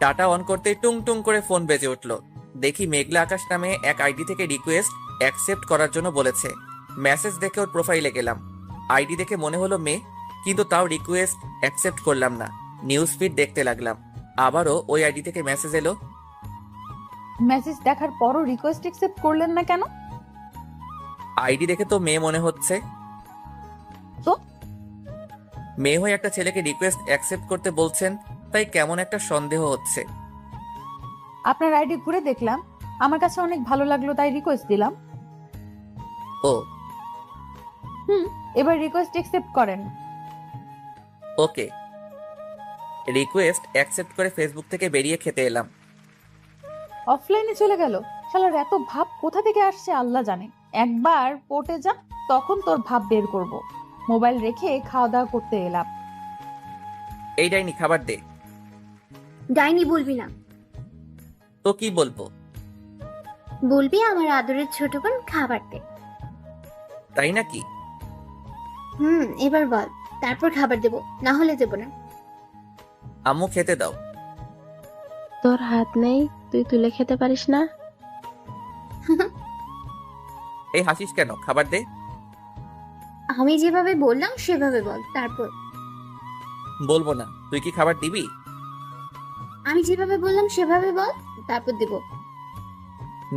ডাটা অন করতে টুং টুং করে ফোন বেজে উঠলো। দেখি মেঘলা আকাশ নামে এক আইডি থেকে রিকোয়েস্ট অ্যাকসেপ্ট করার জন্য বলেছে। মেসেজ দেখে ওর প্রোফাইলে গেলাম। আইডি দেখে মনে হলো মেয়ে, কিন্তু তাও রিকোয়েস্ট অ্যাকসেপ্ট করলাম না। নিউজ ফিড দেখতে লাগলাম। আবারও ওই আইডি থেকে মেসেজ এলো। মেসেজ দেখার পরও রিকোয়েস্ট একসেপ্ট করলেন না কেন? আইডি দেখে তো মেয়ে মনে হচ্ছে। তো? মেয়ে হয়ে একটা ছেলেকে রিকোয়েস্ট অ্যাকসেপ্ট করতে বলছেন, তাই কেমন একটা সন্দেহ হচ্ছে। আপনার আইডি ঘুরে দেখলাম, আমার কাছে অনেক ভালো লাগলো, তাই রিকোয়েস্ট দিলাম। ও এবার রিকোয়েস্ট একসেপ্ট করেন। ওকে। রিকোয়েস্ট অ্যাকসেপ্ট করে ফেসবুক থেকে বেরিয়ে খেতে এলাম। অফলাইনে চলে গেল। শালার এত ভাব কোথা থেকে আসছে আল্লাহ জানে। একবার পড়তে যা, তখন তোর ভাব বের করব। মোবাইল রেখে খাওয়া দাওয়া করতে এলাম। এই ডাইনি, খাবার দে। ডাইনি বলবি না। তো কি বলবো? বলবি আমার আদরের ছোট বোন খাবার দে। তাই নাকি? এবার বল, তারপর খাবার দেবো, না হলে দেবো না। আম্মু খেতে দাও। তোর হাত নেই, তুই তুলে খেতে পারিস না? এই হাসিস কেন? খাবার দে। আমি যেভাবে বললাম সেভাবে বল, তারপর। বলবো না। তুই কি খাবার দিবি? আমি যেভাবে বললাম সেভাবে বল, তারপর দেবো।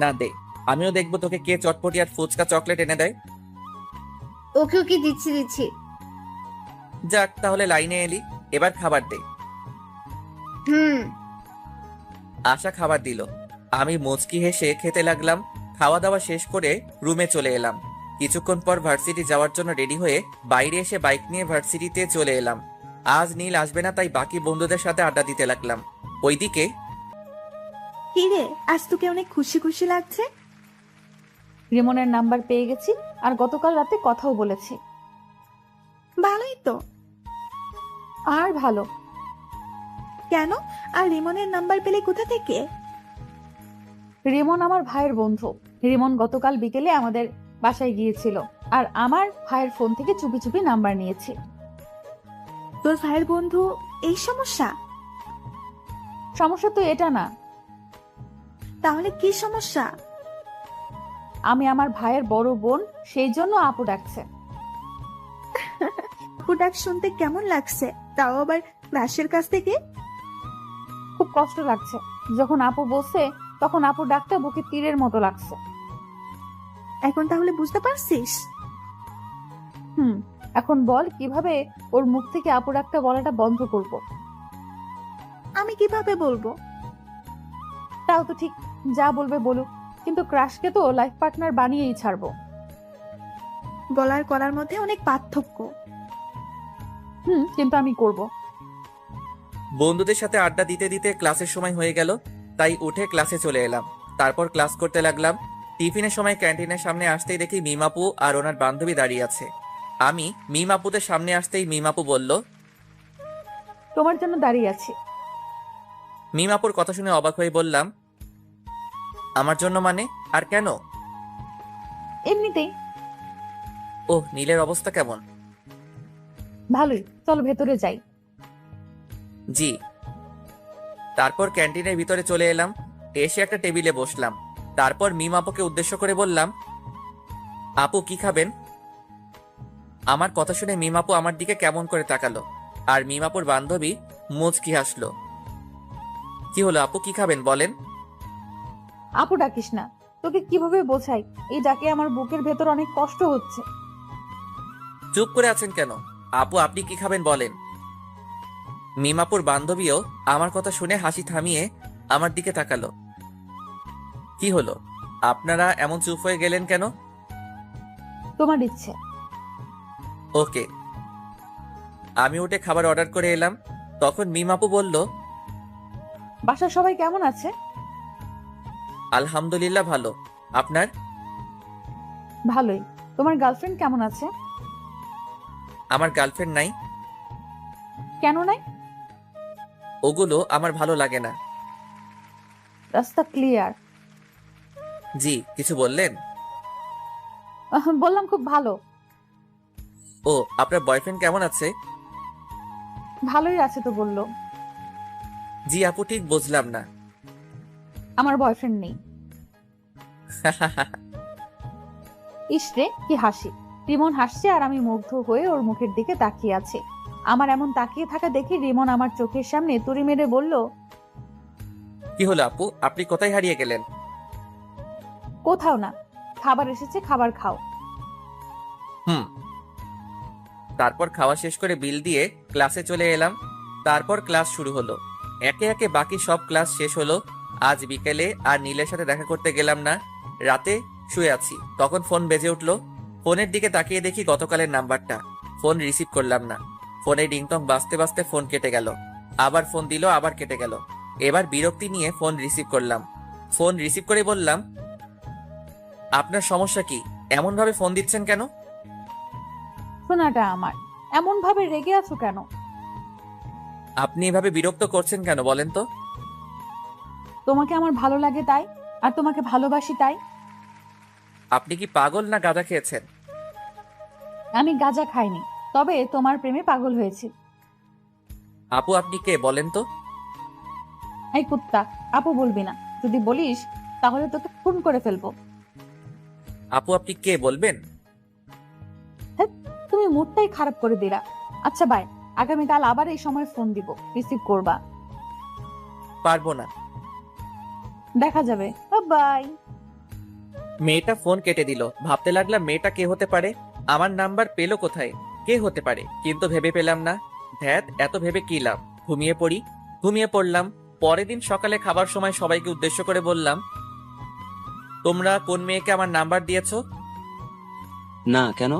না দে। আমিও দেখবো তোকে কে চটপটি আর ফুচকা চকলেট এনে দেয়। ওকে ওকে, দিচ্ছি। যাক, তাহলে লাইনে এলি। এবার খাবার দে। আশা খাবার দিল। আমি মুচকি হেসে খেতে লাগলাম। খাওয়া দাওয়া শেষ করে রুমে চলে এলাম। কিছুক্ষণ পর ভার্সিটি যাওয়ার জন্য রেডি হয়ে বাইরে এসে বাইক নিয়ে ভার্সিটিতে চলে এলাম। আজ নীল আসবে না, তাই বাকি বন্ধুদের সাথে আড্ডা দিতে লাগলাম। ওইদিকে কি রে, আজ তোকে অনেক খুশি খুশি লাগছে। রিমনের নাম্বার পেয়ে গেছি, আর গতকাল রাতে কথাও বলেছি। ভালোই তো। আর ভালো। কেন? আর রিমনের নাম্বার পেলে কোথা থেকে? রিমন আমার ভাইয়ের বন্ধু। রিমন গতকাল বিকেলে আমাদের বাসায় গিয়েছিল, আর আমার ভাইয়ের ফোন থেকে চুপি চুপি নাম্বার নিয়েছি। তোর ভাইয়ের বন্ধু এই সমস্যা? সমস্যা তো এটা না। তাহলে কি সমস্যা? আমি আমার ভাইয়ের বড় বোন, সেই জন্য আপু ডাকছে। আপু ডাক শুনতে কেমন লাগছে? তাও আবার ক্লাসের কাছ থেকে। খুব কষ্ট লাগছে। যখন আপু বলছে, তখন আপু ডাকটা বুকে তীরের মতো লাগছে। এখন তাহলে বুঝতে পারছিস? এখন বল কিভাবে ওর মুখ থেকে আপু ডাকটা বলাটা বন্ধ করব। আমি কিভাবে বলবো? তাও তো ঠিক, যা বলবে বলুক, কিন্তু ক্রাশকে তো লাইফ পার্টনার বানিয়েই ছাড়বো। বলার করার মধ্যে অনেক পার্থক্য। কিন্তু আমি করব। বন্ধুদের সাথে আড্ডা দিতে দিতে ক্লাসের সময় হয়ে গেল, তাই উঠে ক্লাসে চলে এলাম। তারপর ক্লাস করতে লাগলাম। টিফিনের সময় ক্যান্টিনের সামনে আসতেই দেখি মিমাপু আর ওনার বান্ধবী দাঁড়িয়ে আছে। আমি মিমাপুদের সামনে আসতেই মিমাপু বলল, তোমার জন্য দাঁড়িয়ে আছি। মিমাপুর কথা শুনে অবাক হয়ে বললাম, আমার জন্য মানে? আর কেন? এমনিতেই। ওহ, নীলের অবস্থা কেমন? ভালোই, চলো ভেতরে যাই। জি। তারপর ক্যান্টিনের ভিতরে চলে এলাম। এসে একটা টেবিলে বসলাম। তারপর মিম আপুকে উদ্দেশ্য করে বললাম, আপু কি খাবেন? আমার কথা শুনে মিমাপু আমার দিকে কেমন করে তাকালো, আর মিমাপুর বান্ধবী মুচকি হাসলো। কি হলো আপু, কি খাবেন বলেন? আপু ডাকিস না, তোকে কিভাবে বোঝাই, এই ডাকে আমার বুকের ভেতর অনেক কষ্ট হচ্ছে। চুপ করে আছেন কেন? আপু আপনি কি খাবেন বলেন? মিমাপুর বান্ধবীও আমার কথা শুনে হাসি থামিয়ে আমার দিকে তাকালো। কি হলো, আপনারা এমন চুপ হয়ে গেলেন কেন? তোমার ইচ্ছে। ওকে। আমি উঠে খাবার অর্ডার করে এলাম। তখন মিমাপু বলল, বাসার সবাই কেমন আছে? আলহামদুলিল্লাহ ভালো। আপনার? ভালোই। তোমার গার্লফ্রেন্ড কেমন আছে? আমার গার্লফ্রেন্ড নাই। কেন নাই? ওগুলো আমার ভালো লাগে না। রাস্তা ক্লিয়ার। জি, কিছু বললেন? বললাম খুব ভালো। ও, আপনার বয়ফ্রেন্ড কেমন আছে? ভালোই আছে তো বললো। জি আপু, ঠিক বুঝলাম না। আমার বয়ফ্রেন্ড নেই। ইসরে কি হাসি! রিমন হাসছে আর আমি মুগ্ধ হয়ে ওর মুখের দিকে তাকিয়ে আছি। আমার এমন তাকিয়ে থাকা দেখে রিমন আমার চোখের সামনে তুড়ি মেরে বলল, কি হলো আপু, আপনি কোথায় হারিয়ে গেলেন? কোথাও না, খাবার এসেছে, খাবার খাও। হুম। তারপর খাওয়া শেষ করে বিল দিয়ে ক্লাসে চলে এলাম। তারপর ক্লাস শুরু হলো। একে একে বাকি সব ক্লাস শেষ হলো। আজ বিকেলে আর নীলের সাথে দেখা করতে গেলাম না। রাতে শুয়ে আছি, তখন ফোন বেজে উঠলো। ফোনের দিকে তাকিয়ে দেখি গতকালের নাম্বারটা। ফোন রিসিভ করলাম না। ফোনে রিংটং বাজতে বাজতে ফোন কেটে গেল। আবার ফোন দিল, আবার কেটে গেল। এবার বিরক্তি নিয়ে ফোন রিসিভ করলাম। ফোন রিসিভ করে বললাম, আপনার সমস্যা কি? এমন ভাবে ফোন দিচ্ছেন কেন? শোনাটা আমার, এমন ভাবে রেগে আছো কেন? আপনি এভাবে বিরক্ত করছেন কেন বলেন তো? তোমাকে আমার ভালো লাগে তাই, আর তোমাকে ভালোবাসি তাই। আপনি কি পাগল না গাঁজা খেয়েছেন? আমি গাঁজা খাইনি, তবে তোমার প্রেমে পাগল হয়েছি। আপু আপনি কে বলেন তো? এই কুত্তা, আপু বলবি না। যদি বলিস তাহলে তোকে খুন করে ফেলবো। আপু আপনি কে বলবেন? তুমি মুডটাই খারাপ করে দিলা। আচ্ছা বাই, আগামীকাল আবার এই সময় ফোন দিব, রিসিভ করবা। পারবো না। দেখা যাবে। বাই। মেয়েটা ফোন কেটে দিল। ভাবতে লাগলাম মেয়েটা কে হতে পারে, আমার নাম্বার পেলো কোথায়, কে হতে পারে, কিন্তু ভেবে পেলাম না। ধ্যাত, এত ভেবে কি লাভ, ঘুমিয়ে পড়ি। ঘুমিয়ে পড়লাম। পরের দিন সকালে খাবার সময় সবাইকে উদ্দেশ্য করে বললাম, তোমরা কোন মেয়েকে আমার নাম্বার দিয়েছো? না, কেন?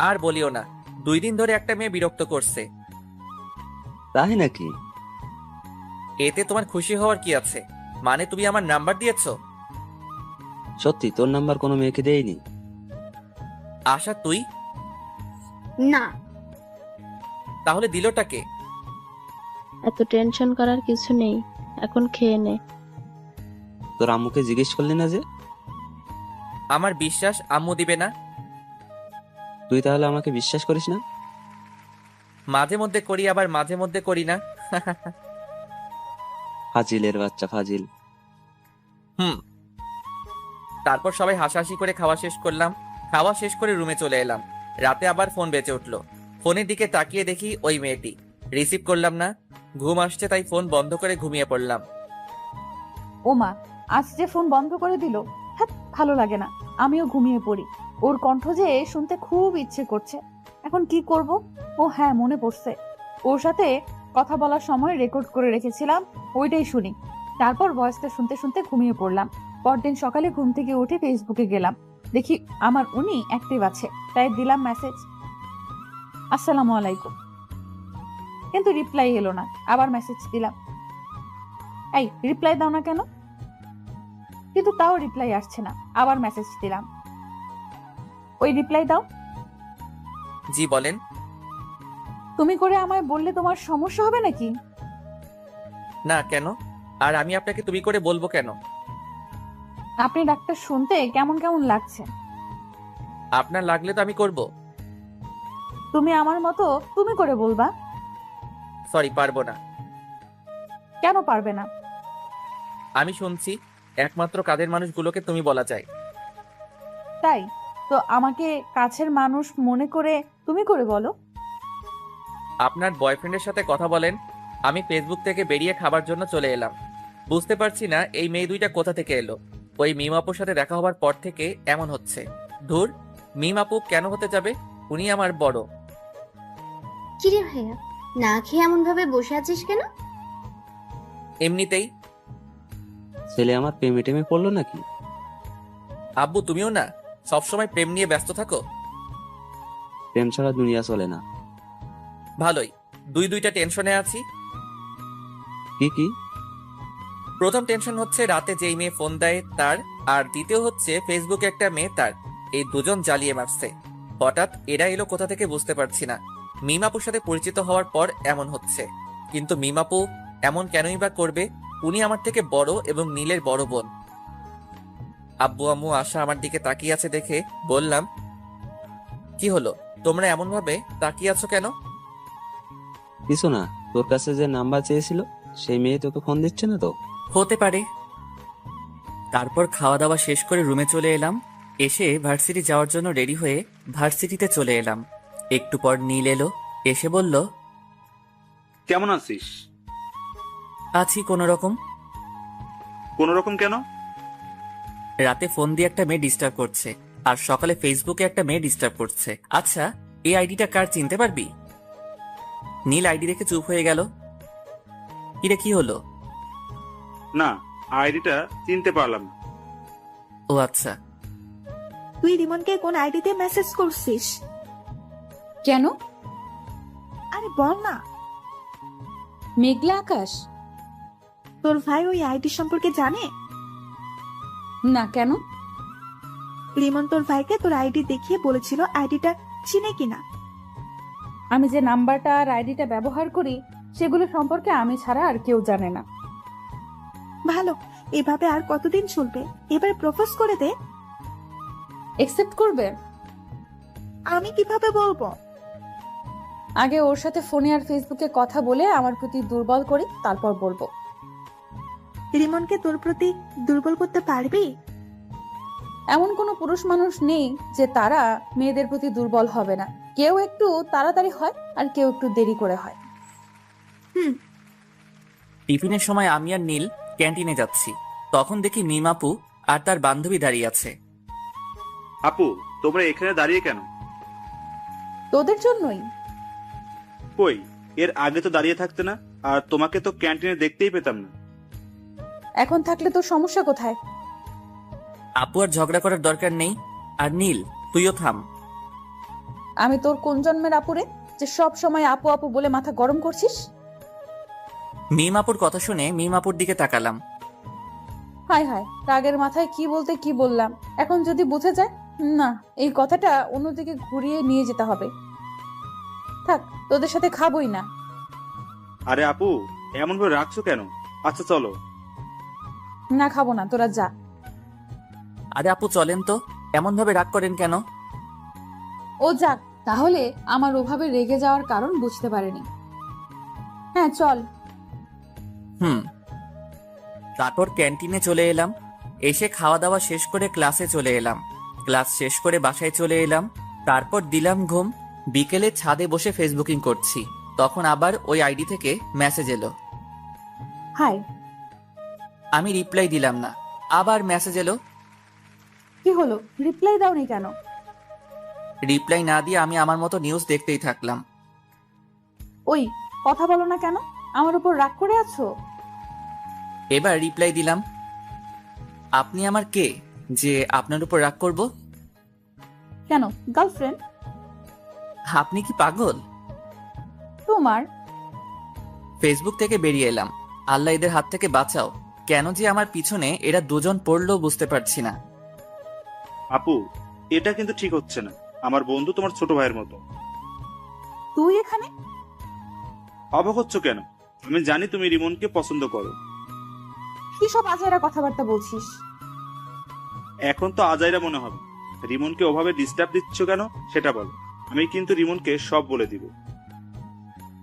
আর বলিও না, 2 দিন ধরে একটা মেয়ে বিরক্ত করছে। তাই নাকি? এতে তোমার খুশি হওয়ার কি আছে? মানে তুমি আমার নাম্বার দিয়েছো? সত্যি তোর নাম্বার কোনো মেয়েকে দেয়নি? আশা তুই? না। তাহলে দিলটা কে? এত টেনশন করার কিছু নেই, এখন খেয়ে নে। তোর আম্মুকে জিজ্ঞেস করলি না যে? আমার বিশ্বাস আম্মু দিবে না। তুই তাহলে আমাকে বিশ্বাস করিস না? মাঝে মধ্যে করি, আবার মাঝে মধ্যে করি না। ফাজিলের বাচ্চা, ফাজিল। হুম। তারপর সবাই হাসাহাসি করে খাওয়া শেষ করলাম। খাওয়া শেষ করে রুমে চলে এলাম। রাতে আবার ফোন বেজে উঠলো। ফোনের দিকে তাকিয়ে দেখি ওই মেয়েটি। রিসিভ করলাম না। ঘুম আসছে তাই ফোন বন্ধ করে ঘুমিয়ে পড়লাম। ওমা, আজ যে ফোন বন্ধ করে দিল। হ্যাঁ, ভালো লাগে না। আমিও ঘুমিয়ে পড়ি। ওর কণ্ঠ যে শুনতে খুব ইচ্ছে করছে। এখন কি করব? ও হ্যাঁ, মনে পড়ছে, ওর সাথে কথা বলার সময় রেকর্ড করে রেখেছিলাম, ওইটাই শুনি। তারপর ভয়েসটা শুনতে শুনতে ঘুমিয়ে পড়লাম। পরদিন সকালে ঘুম থেকে উঠে ফেসবুকে গেলাম, দেখি আমার উনি অ্যাক্টিভ আছে, তাই দিলাম মেসেজ, আসসালামু আলাইকুম। কিন্তু রিপ্লাই এলো না। আবার মেসেজ দিলাম, এই রিপ্লাই দাও না কেন? কিন্তু তাও রিপ্লাই আসছে না। আবার মেসেজ দিলাম, ওই রিপ্লাই দাও। জি বলেন। তুমি করে আমায় বললে তোমার সমস্যা হবে নাকি? না, কেন? আর আমি আপনাকে তুমি করে বলবো কেন? আপনি ডাক্তার শুনতে কেমন কেমন লাগছে। আপনার লাগলে তো আমি করব। তুমি আমার মতো তুমি করে বলবা। সরি, পারবো না। কেন পারবে না? আমি শুনছি একমাত্র কাদের মানুষগুলোকে তুমি বলা যায়। তাই? তো আমাকে কাছের মানুষ মনে করে তুমি করে বলো। আপনার বয়ফ্রেন্ডের সাথে কথা বলেন। আমি ফেসবুক থেকে বেরিয়ে খাবার জন্য চলে এলাম। বুঝতে পারছি না এই মেয়ে দুইটা কোথা থেকে এলো। ওই মিম আপুর সাথে দেখা হবার পর থেকে এমন হচ্ছে। ধুর, মিম আপু কেন হতে যাবে? উনি আমার বড়। কিরে ভাইয়া, না খেয়ে এমন ভাবে বসে আছিস কেন? এমনিতেই। ছেলে আমার প্রেমে টেমে পড়লো নাকি? আব্বু তুমিও না সবসময় প্রেম নিয়ে ব্যস্ত থাকো। প্রেম ছাড়া দুনিয়া চলে না। ভালোই, দুইটা টেনশনে আছি। কি কি? প্রথম টেনশন হচ্ছে রাতে যেই মেয়ে ফোন দেয় তার, আর দ্বিতীয় হচ্ছে ফেসবুকে একটা মেয়ে তার। এই দুজন জ্বালিয়ে মারছে। হঠাৎ এরা এলো কোথা থেকে বুঝতে পারছি না। মিম আপুর সাথে পরিচিত হওয়ার পর এমন হচ্ছে, কিন্তু মিম আপু এমন কেনই বা করবে? উনি আমার থেকে বড় এবং নীলের বড় বোন। আব্বু আম্মু আশা আমার দিকে তাকিয়ে আছে দেখে বললাম, কি হলো, তোমরা এমন ভাবে তাকিয়ে আছো কেন? কিছু না, তোর কাছে যে নাম্বার চেয়েছিল সেই মেয়ে তোকে ফোন দিচ্ছে না তো? হতে পারে। তারপর খাওয়া দাওয়া শেষ করে রুমে চলে এলাম। এসে ভার্সিটি যাওয়ার জন্য রেডি হয়ে ভার্সিটিতে চলে এলাম। একটু পর নীল এলো, এসে বলল, কেমন আছিস? আছি কোনো রকম। কোন রকম কেন? রাতে ফোন দিয়ে একটা মেয়ে ডিস্টার্ব করছে, আর সকালে ফেসবুকে একটা মেয়ে ডিস্টার্ব করছে। আচ্ছা, এই আইডিটা কার চিনতে পারবি? নীল আইডি রেখে চুপ হয়ে গেল। কিরে, কি হলো? না, আইডিটা চিনতে পারলাম না। ও আচ্ছা। তুই রিমনকে কোন আইডিতে মেসেজ করছিস? কেন? আরে বল না। মেঘলা আকাশ? তোর ভাই ওই আইডি সম্পর্কে জানে? না, কেন? রিমন তোর ভাইকে তোর আইডি দেখিয়ে বলেছিল আইডিটা চিনে কিনা। আমি যে নাম্বারটা আর আইডিটা ব্যবহার করি সেগুলো সম্পর্কে আমি ছাড়া আর কেউ জানে না। ভালো, এভাবে আর কতদিন চলবে? এবার প্রপোজ করে দে। একসেপ্ট করবে? আমি কিভাবে বলবো? আগে ওর সাথে ফোনে আর ফেসবুকে কথা বলে আমার প্রতি দুর্বল করি, তারপর বলবো। রিমনকে তোর প্রতি দুর্বল করতে পারবি? এমন কোনো পুরুষ মানুষ নেই যে তারা মেয়েদের প্রতি দুর্বল হবে না। কেউ একটু তাড়াতাড়ি হয় আর কেউ একটু দেরি করে হয়। টিফিনের সময় আমি আর নীল ক্যান্টিনে যাচ্ছি। তখন দেখি মিম আপু আর তার বান্ধবী দাঁড়িয়ে আছে। আপু, তোমরা এখানে দাঁড়িয়ে কেন? তোদের জন্যই। কই, এর আগে তো দাঁড়িয়ে থাকতে না, আর তোমাকে তো ক্যান্টিনে দেখতেই পেতাম না। এখন থাকলে তোর সমস্যা কোথায়? আপু আর ঝগড়া করার দরকার নেই। আর নীল, তুইও থাম। আমি তোর কোন জন্মের আপুরে যে সব সময় আপু আপু বলে মাথা গরম করছিস? মিম আপুর কথা শুনে মিম আপুর দিকে তাকালাম। হায় হায়, রাগের মাথায় কি বলতে কি বললাম। এখন যদি বুঝে যায়, না, এই কথাটা অন্যদিকে ঘুরিয়ে নিয়ে যেতে হবে। থাক, তোদের সাথে খাবোই না। আরে আপু, এমন ভাবে রাখছো কেন? আচ্ছা চলো। না, খাবো না, তোরা যা। আরে আপু চলেন তো, এমন ভাবে রাগ করেন কেন? ও যাক, তাহলে আমার ওভাবে রেগে যাওয়ার কারণ বুঝতে পারেনি। হ্যাঁ চল। তারপর ক্যান্টিনে চলে এলাম। এসে খাওয়া দাওয়া শেষ করে ক্লাসে চলে এলাম। ক্লাস শেষ করে বাসায় চলে এলাম। তারপর দিলাম ঘুম। বিকেলে ছাদে বসে ফেসবুকিং করছি, তখন আবার ওই আইডি থেকে মেসেজ এলো। হাই। আমি রিপ্লাই দিলাম না। আবার মেসেজ এলো। কি হলো, রিপ্লাই দাওনি কেন? রিপ্লাই না দিয়ে আমি আমার মতো নিউজ দেখতেই থাকলাম। ওই, কথা বলো না কেন? আমার উপর রাগ করে আছো? এবার রিপ্লাই দিলাম, আপনি আমার কে যে আপনার উপর রাগ করব? কেন, গার্লফ্রেন্ড? আপনি কি পাগল? তোমার? ফেসবুক থেকে বেরিয়ে এলাম। আল্লাহ এদের হাত থেকে বাঁচাও। কেন যে আমার পিছনে এরা দুজন পড়লো বুঝতে পারছি না। আপু, এটা কিন্তু ঠিক হচ্ছে না। আমার বন্ধু তোমার ছোট ভাইয়ের মতো। তুই এখানে? অবাক হচ্ছ কেন? আমি জানি তুমি রিমনকে পছন্দ করো। কি সব আজাইরা কথাবার্তা বলছিস? এখন তো আজাইরা মনে হবে। রিমনকে ওভাবে ডিস্টার্ব দিচ্ছ কেন সেটা বলো। আমি কিন্তু রিমনকে সব বলে দিব।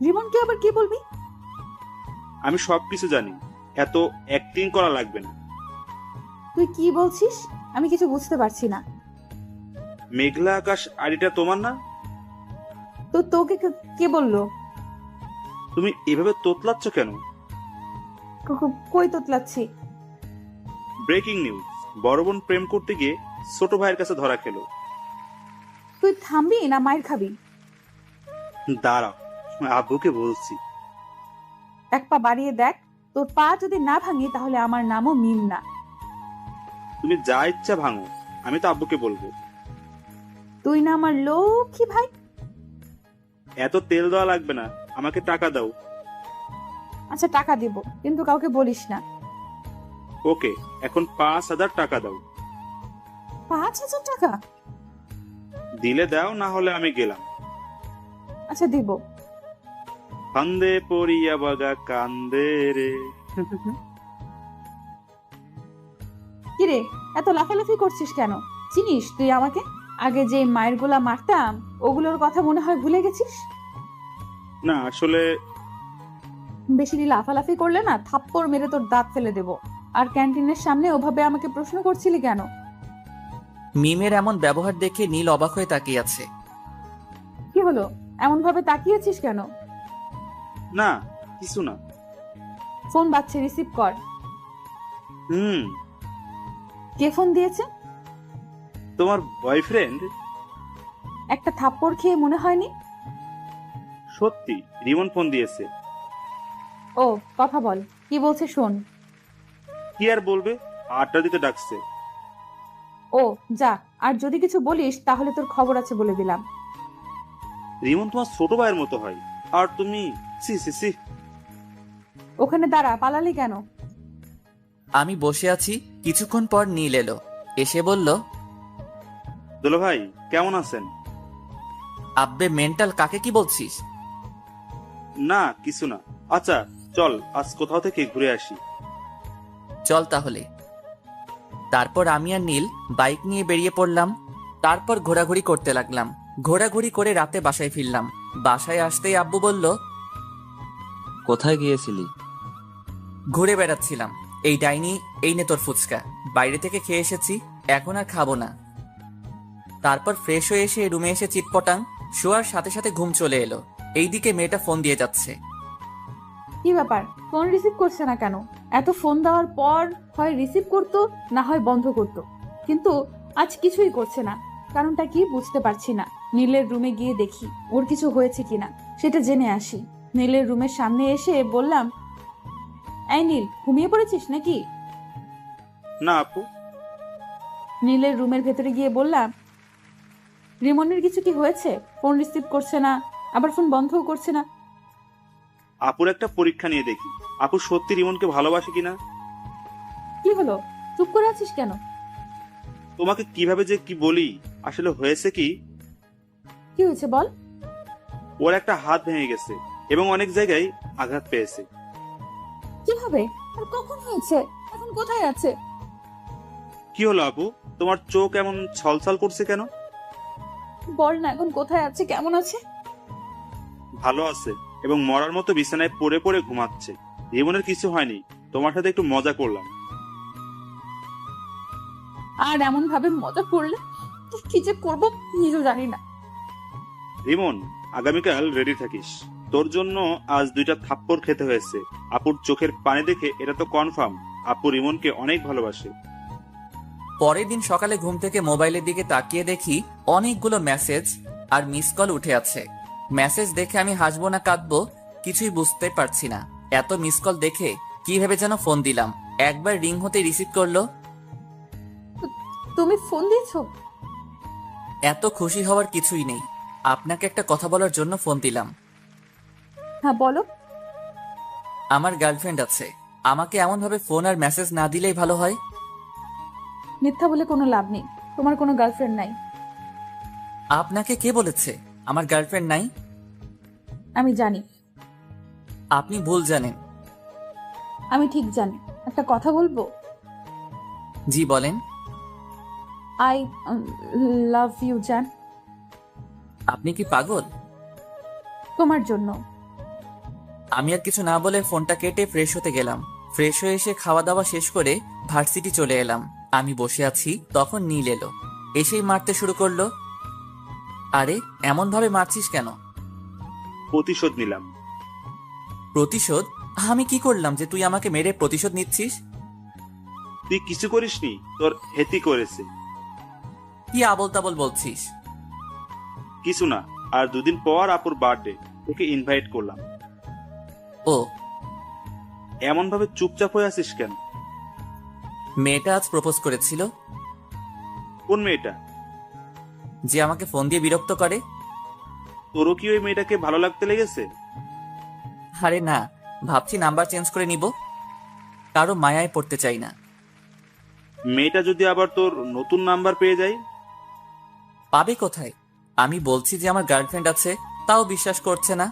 জীবনকে আবার কি বলবি? আমি সবকিছু জানি, এত অ্যাক্টিং করা লাগবে না। তুই কি বলছিস? আমি কিছু বুঝতে পারছি না। মেঘলা আকাশ আইডিটা তোমার না? তো তোকে কে বললো? তুমি এভাবে তোতলাচ্ছ কেন? কই তোতলাচ্ছি? ব্রেকিং নিউজ, বড় বোন প্রেম করতে গিয়ে ছোট ভাইয়ের কাছে ধরা খেলো। তুই থামবি না মায়ের খাবি? দাঁড়াও, আব্বুকে বলছি। এক পা বাড়িয়ে দেখ, তোর পা যদি না ভাঙি তাহলে আমার নামও মিম না। তুমি যা ইচ্ছা ভাঙো, আমি তো আব্বুকে বলবো। তুই না আমার লক্ষ্মী ভাই? এত তেল দেওয়া লাগবে না, আমাকে টাকা দাও। আচ্ছা টাকা দিব, কিন্তু কাউকে বলিস না। ওকে, এখন 5,000 টাকা দাও। 5,000 টাকা? দিলে দাও, না হলে আমি গেলাম। আচ্ছা দিব। ফান্দে পড়িয়া বাগা কান্দে রে। কিরে, এত লাফালাফি করছিস কেন? চিনিস তুই আমাকে? আগে যে মায়ের গোলা মারতাম ওগুলোর কথা মনে হয় ভুলে গেছিস? না আসলে বেশি লাফালাফি করলে না থাপ্পড় মেরে তোর দাঁত ফেলে দেব। আর ক্যান্টিনের সামনে ওভাবে আমাকে প্রশ্ন করছিলি কেন? মিমের এমন ব্যবহার দেখে নীল অবাক হয়ে তাকিয়ে আছে। কি হলো, এমন ভাবে তাকিয়েছিস কেন? না, কিছু না। ফোন বাজছে, রিসিভ কর। কে ফোন দিয়েছে? তোমার বয়ফ্রেন্ড। একটা থাপ্পড় খেয়ে মনে হয়নি? সত্যি, রিমন ফোন দিয়েছে। ও, কথা বল, কি বলছে শোন। কি আর বলবে, আড্ডা দিতে ডাকছে। ও যা, আর যদি কিছু বলিস তাহলে তোর খবর আছে বলে দিলাম। রিমন তোমার ছোট ভাইয়ের মতো হয়, আর তুমি সি সি সি। ওখানে দাঁড়া, পালালি কেন? আমি বসে আছি, কিছুক্ষণ পর নীল এলো, এসে বলল, দুলা ভাই কেমন আছেন? আব্বে মেন্টাল, কাকে কি বলছিস? না কিছু না। আচ্ছা চল আজ কোথাও থেকে ঘুরে আসি। চল তাহলে। তারপর আমি আর নীল বাইক নিয়ে বেরিয়ে পড়লাম। তারপর ঘোরাঘুরি করতে লাগলাম। ঘোরাঘুরি করে রাতে বাসায় ফিরলাম। বাসায় আসতেই আব্বু বলল, কোথায় গিয়েছিলি? ঘুরে বেড়াচ্ছিলাম। এই ডাইনি, এই নে তোর ফুচকা, বাইরে থেকে খেয়ে এসেছি, এখন আর খাবো না। তারপর ফ্রেশ হয়ে এসে রুমে এসে চিটপটাং, শোয়ার সাথে সাথে ঘুম চলে এলো। এইদিকে মেয়েটা ফোন দিয়ে যাচ্ছে। কি ব্যাপার, ফোন রিসিভ করছে না কেন? এত ফোন দেওয়ার পর হয় রিসিভ করতো, না হয় বন্ধ করতো, কিন্তু আজ কিছুই করছে না। কারণটা কি বুঝতে পারছি না। নীলের রুমে গিয়ে দেখি ওর কিছু হয়েছে কিনা, সেটা জেনে আসি। নীলের রুমের সামনে এসে বললাম, এই নীল, ঘুমিয়ে পড়েছিস নাকি? না আপু। নীলের রুমের ভেতরে গিয়ে বললাম, রিমনের কিছু কি হয়েছে? ফোন রিসিভ করছে না, আবার ফোন বন্ধও করছে না। আপুর একটা পরীক্ষা নিয়ে দেখি, আপু সত্যি রিমনকে ভালোবাসে কিনা। কি হলো, চুপ করে আছিস কেন? তোমাকে কিভাবে যে কি বলি, আসলে হয়েছে কি, কি হয়েছে বল। ওর একটা হাত ভেঙে গেছে এবং অনেক জায়গায় আঘাত পেয়েছে। কিভাবে আর কখন হয়েছে? এখন কোথায় আছে? কি হলো আপু, তোমার চোখ এমন ছলছল করছে কেন? বল না, এখন কোথায় আছে, কেমন আছে? ভালো আছে এবং মরার মতো বিছানায় পড়ে পড়ে ঘুমাচ্ছে। রিমনের কিছু হয়নি, তোমার সাথে একটু মজা করলাম। আর এমন ভাবে মজা করলে তো কি যে করবো নিজেও জানি না। রিমন, আগামীকাল রেডি থাকিস, তোর জন্য আজ 2টা থাপ্পড় খেতে হয়েছে। আপুর চোখের পানি দেখে এটা তো কনফার্ম, আপু রিমনকে অনেক ভালোবাসে। পরের দিন সকালে ঘুম থেকে মোবাইলের দিকে তাকিয়ে দেখি অনেকগুলো মেসেজ আর মিস কল উঠে আছে। মেসেজ দেখে আমি হাসবো না কাঁদবো কিছুই বুঝতে পারছি না। এত মিস কল দেখে কি ভেবে যেন ফোন দিলাম। একবার রিং হতে রিসিভ করলো। তুমি ফোন দিয়েছো? এত খুশি হওয়ার কিছুই নেই, আপনাকে একটা কথা বলার জন্য ফোন দিলাম। হ্যাঁ বলো। আমার গার্লফ্রেন্ড আছে, আমাকে এমন ভাবে ফোন আর মেসেজ না দিলেই ভালো হয়। মিথ্যা বলে কোনো লাভ নেই, তোমার কোনো গার্লফ্রেন্ড নাই। আপনাকে কে বলেছে আমার গার্লফ্রেন্ড নাই? আমি জানি। আপনি ভুল জানেন। আমি ঠিক জানি। একটা কথা বলবো? জি বলেন। আই লাভ ইউ জান। আপনি কি পাগল? তোমার জন্য। আমি আর কিছু না বলে ফোনটা কেটে ফ্রেশ হতে গেলাম। ফ্রেশ হয়ে এসে খাওয়া দাওয়া শেষ করে ভার্সিটি চলে এলাম। আমি বসে আছি, তখন নীল এলো। এসেই মারতে শুরু করলো। আরে এমন ভাবে মারছিস কেন? প্রতিশোধ নিলাম। প্রতিশোধ? আমি কি করলাম যে তুই আমাকে মেরে প্রতিশোধ নিচ্ছিস? তুই কিছু করিসনি, তোর হেতি করেছে। কি আবল তাবল বলছিস? কিছু না, আর 2 দিন পর আপুর বার্থডে, তোকে ইনভাইট করলাম। ও, এমন ভাবে চুপচাপ হয়ে আছিস কেন? মেয়েটা আজ প্রপোজ করেছিল। কোন মেয়েটা? যে আমাকে ফোন দিয়ে বিরক্ত করে। তোরও কি ওই মেয়েটাকে ভালো লাগতে লেগেছে? আরে না, ভাবছি নাম্বার চেঞ্জ করে নিব। কারো মায়ায় পড়তে চাই না। মেয়েটা যদি আবার তোর নতুন নাম্বার পেয়ে যায়? পাবে কোথায়? আমি বলছি যে আমার গার্লফ্রেন্ড আছে, তাও বিশ্বাস করছে না।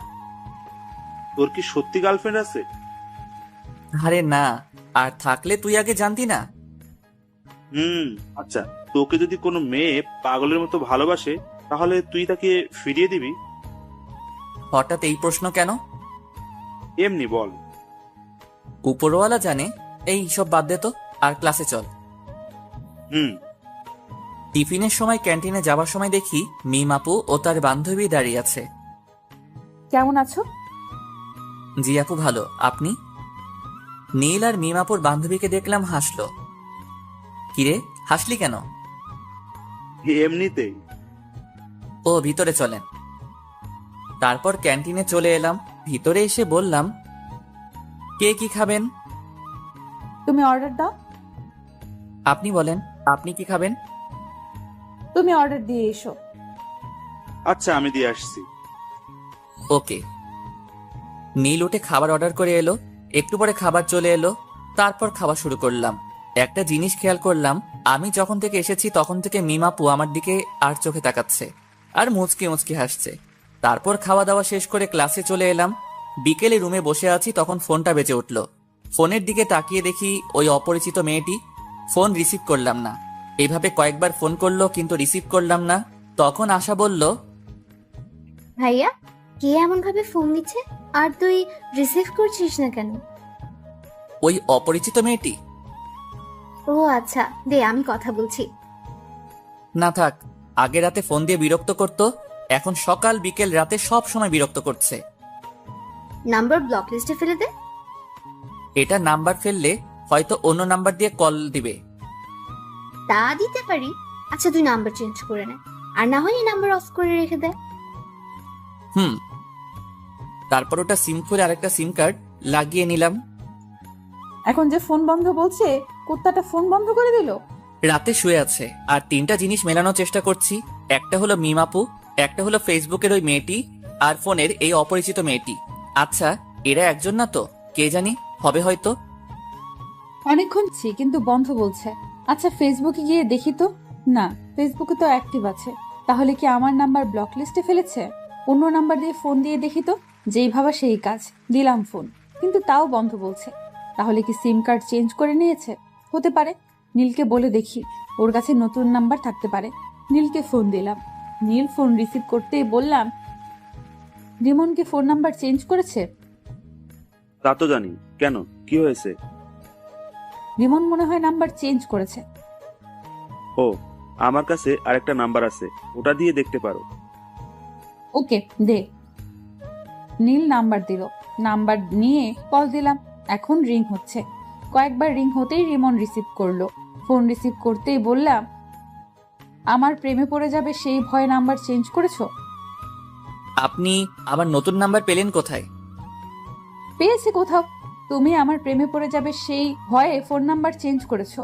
তোর কি সত্যি গার্লফ্রেন্ড আছে? আরে না, আর থাকলে তুই আগে জানতি না। আচ্ছা, তোকে যদি কোনো মেয়ে পাগলের মতো ভালোবাসে, তাহলে তুই তাকে ফিরিয়ে দিবি? হঠাৎ এই প্রশ্ন কেন? এমনি বল। উপরওয়ালা জানে। এই সব বাদ দে তো, আর ক্লাসে চল। হুম। টিফিনের সময় ক্যান্টিনে যাবার সময় দেখি মিম আপু ও তার বান্ধবী দাঁড়িয়ে আছে। কেমন আছো? জি আপু, ভালো। আপনি? নীল আর মিম আপুর বান্ধবীকে দেখলাম হাসলো। কিরে, হাসলি কেন? এমনিতেই। ও, ভিতরে চলেন। তারপর ক্যান্টিনে চলে এলাম। ভিতরে এসে বললাম, কে কি খাবেন? তুমি অর্ডার দাও। আপনি বলেন, আপনি কি খাবেন? তুমি অর্ডার দিয়ে এসো। আচ্ছা, আমি দিয়ে আসছি। ওকে। নীল উঠে খাবার অর্ডার করে এলো। একটু পরে খাবার চলে এলো। তারপর খাওয়া শুরু করলাম। একটা জিনিস খেয়াল করলাম, আমি যখন থেকে এসেছি তখন থেকে মিমাপু আমার দিকে আর চোখে তাকাচ্ছে আর মুচকি মুচকি হাসছে। তারপর খাওয়া দাওয়া শেষ করে ক্লাসে চলে এলাম। বিকেলে রুমে বসে আছি, তখন ফোনটা বেজে উঠল। ফোনের দিকে তাকিয়ে দেখি ওই অপরিচিত মেয়েটি। ফোন রিসিভ করলাম না। এইভাবে কয়েকবার ফোন করলো, কিন্তু রিসিভ করলাম না। তখন আশা বলল, ভাইয়া, কে এমন ভাবে ফোন দিচ্ছে আর তুই রিসিভ করছিস না কেন? ওই অপরিচিত মেয়েটি। ও আচ্ছা, দে আমি কথা বলছি। না থাক, আগে রাতে ফোন দিয়ে বিরক্ত করতো, এখন সকাল বিকেল রাতে সব সময় বিরক্ত করছে। নাম্বার ব্লক লিস্টে ফেলে দে। এটা নাম্বার ফেললে হয়তো অন্য নাম্বার দিয়ে কল দিবে। তা দিতে পারি। আচ্ছা, তুই নাম্বার চেঞ্জ করে নে, আর না হয় এই নাম্বার অফ করে রেখে দে। তারপর ওটা সিম খুলে আরেকটা সিম কার্ড লাগিয়ে নিলাম। এখন যে ফোন বন্ধ বলছে, কুত্তাটা ফোন বন্ধ করে দিল। রাতে শুয়ে আছে, আর 3টা জিনিস মেলানোর চেষ্টা করছি। একটা হলো মিমাপু, একটা হলো ফেসবুকের ওই মেয়েটি, আর ফোনের এই অপরিচিত মেয়েটি। আচ্ছা, এরা একজন না তো? কে জানি, হবে হয়তো। অনেকক্ষণ কিন্তু বন্ধ বলছে। আচ্ছা, ফেসবুকে গিয়ে দেখি তো। না, ফেসবুকে তো অ্যাক্টিভ আছে। তাহলে কি আমার নাম্বার ব্লক লিস্টে ফেলেছে? অন্য নাম্বার দিয়ে ফোন দিয়ে দেখি তো। যেই ভাবা সেই কাজ, দিলাম ফোন, কিন্তু তাও বন্ধ বলছে। তাহলে কি সিম কার্ড চেঞ্জ করে নিয়েছে? হতে পারে। নীলকে বলে দেখি, ওর কাছে নতুন নাম্বার থাকতে পারে। নীলকে ফোন দিলাম। নীল ফোন রিসিভ করতেই বললাম, রিমনকে ফোন নাম্বার চেঞ্জ করেছে। তা তো জানি, কেন, কি হয়েছে? রিমন মনে হয় নাম্বার চেঞ্জ করেছে। ও, আমার কাছে আরেকটা নাম্বার আছে, ওটা দিয়ে দেখতে পারো। ওকে, দে। নীল নাম্বার দিল। নাম্বার নিয়ে কল দিলাম। এখন রিং হচ্ছে। কয়েকবার রিং হতেই রিমন রিসিভ করলো। ফোন রিসিভ করতেই বললাম, আমার প্রেমে পড়ে যাবে সেই ভয়ে নাম্বার চেঞ্জ করেছো? আপনি আবার নতুন নাম্বার পেলেন কোথায়? পেয়েছি কোথাও। তুমি আমার প্রেমে পড়ে যাবে সেই ভয়ে ফোন নাম্বার চেঞ্জ করেছো।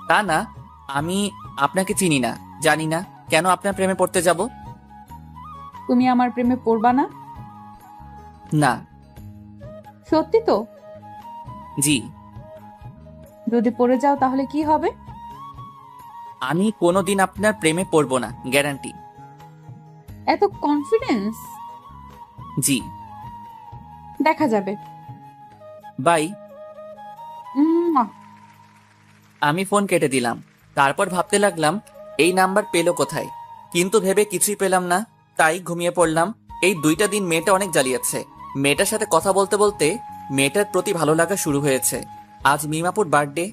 তা না, আমি আপনাকে চিনি না, জানি না, কেন আপনার প্রেমে পড়তে যাব? তুমি আমার প্রেমে পড়বা না? না। সত্যি তো? জি। যদি পড়ে যাও তাহলে কি হবে? আমি কোনোদিন আপনার প্রেমে পড়ব না, গ্যারান্টি। এত কনফিডেন্স? জি। দেখা যাবে। বাই। উম, আমি ফোন কেটে দিলাম। তারপর ভাবতে লাগলাম, এই নাম্বার পেলো কোথায়, কিন্তু ভেবে কিছুই পেলাম না। তাই ঘুমিয়ে পড়লাম। এই 2টা দিন মেয়েটা অনেক জ্বালিয়েছে। মেয়েটার সাথে কথা বলতে বলতে মেয়েটার প্রতি ভালো লাগা শুরু হয়েছে। আজ মিমাপুর বার্থডে,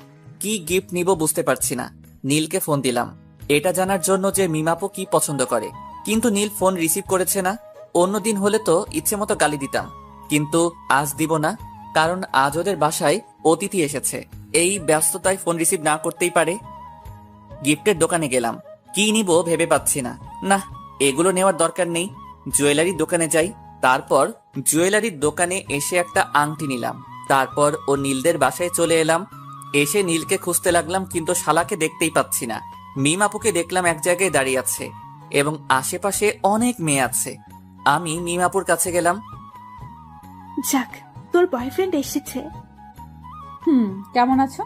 কি গিফট নিব বুঝতে পারছি না। নীলকে ফোন দিলাম। এটা জানার জন্য যে মিমাপু কি পছন্দ করে। কিন্তু নীল ফোন রিসিভ করেছে না। অন্যদিন হলে তো ইচ্ছে মতো গালি দিতাম, কিন্তু আজ দিব না, কারণ আজ ওদের বাসায় অতিথি এসেছে। এই ব্যস্ততায় ফোন রিসিভ না করতেই পারে। গিফটের দোকানে গেলাম, কি নিব ভেবে পাচ্ছি না। না, এগুলো নেওয়ার দরকার নেই, জুয়েলারির দোকানে যাই। তারপর জুয়েলারির দোকানে এসে একটা আংটি নিলাম। তারপর ও নীলদের বাসায় চলে এলাম। এসে নীলকে খুঁজতে লাগলাম, কিন্তু শালাকে দেখতেই পাচ্ছি না। মিম আপুকে দেখলাম এক জায়গায় দাঁড়িয়ে আছে এবং আশেপাশে অনেক মেয়ে আছে। আমি মিম আপুর কাছে গেলাম। যাক, তোর বয়ফ্রেন্ড এসেছে। কেমন আছো?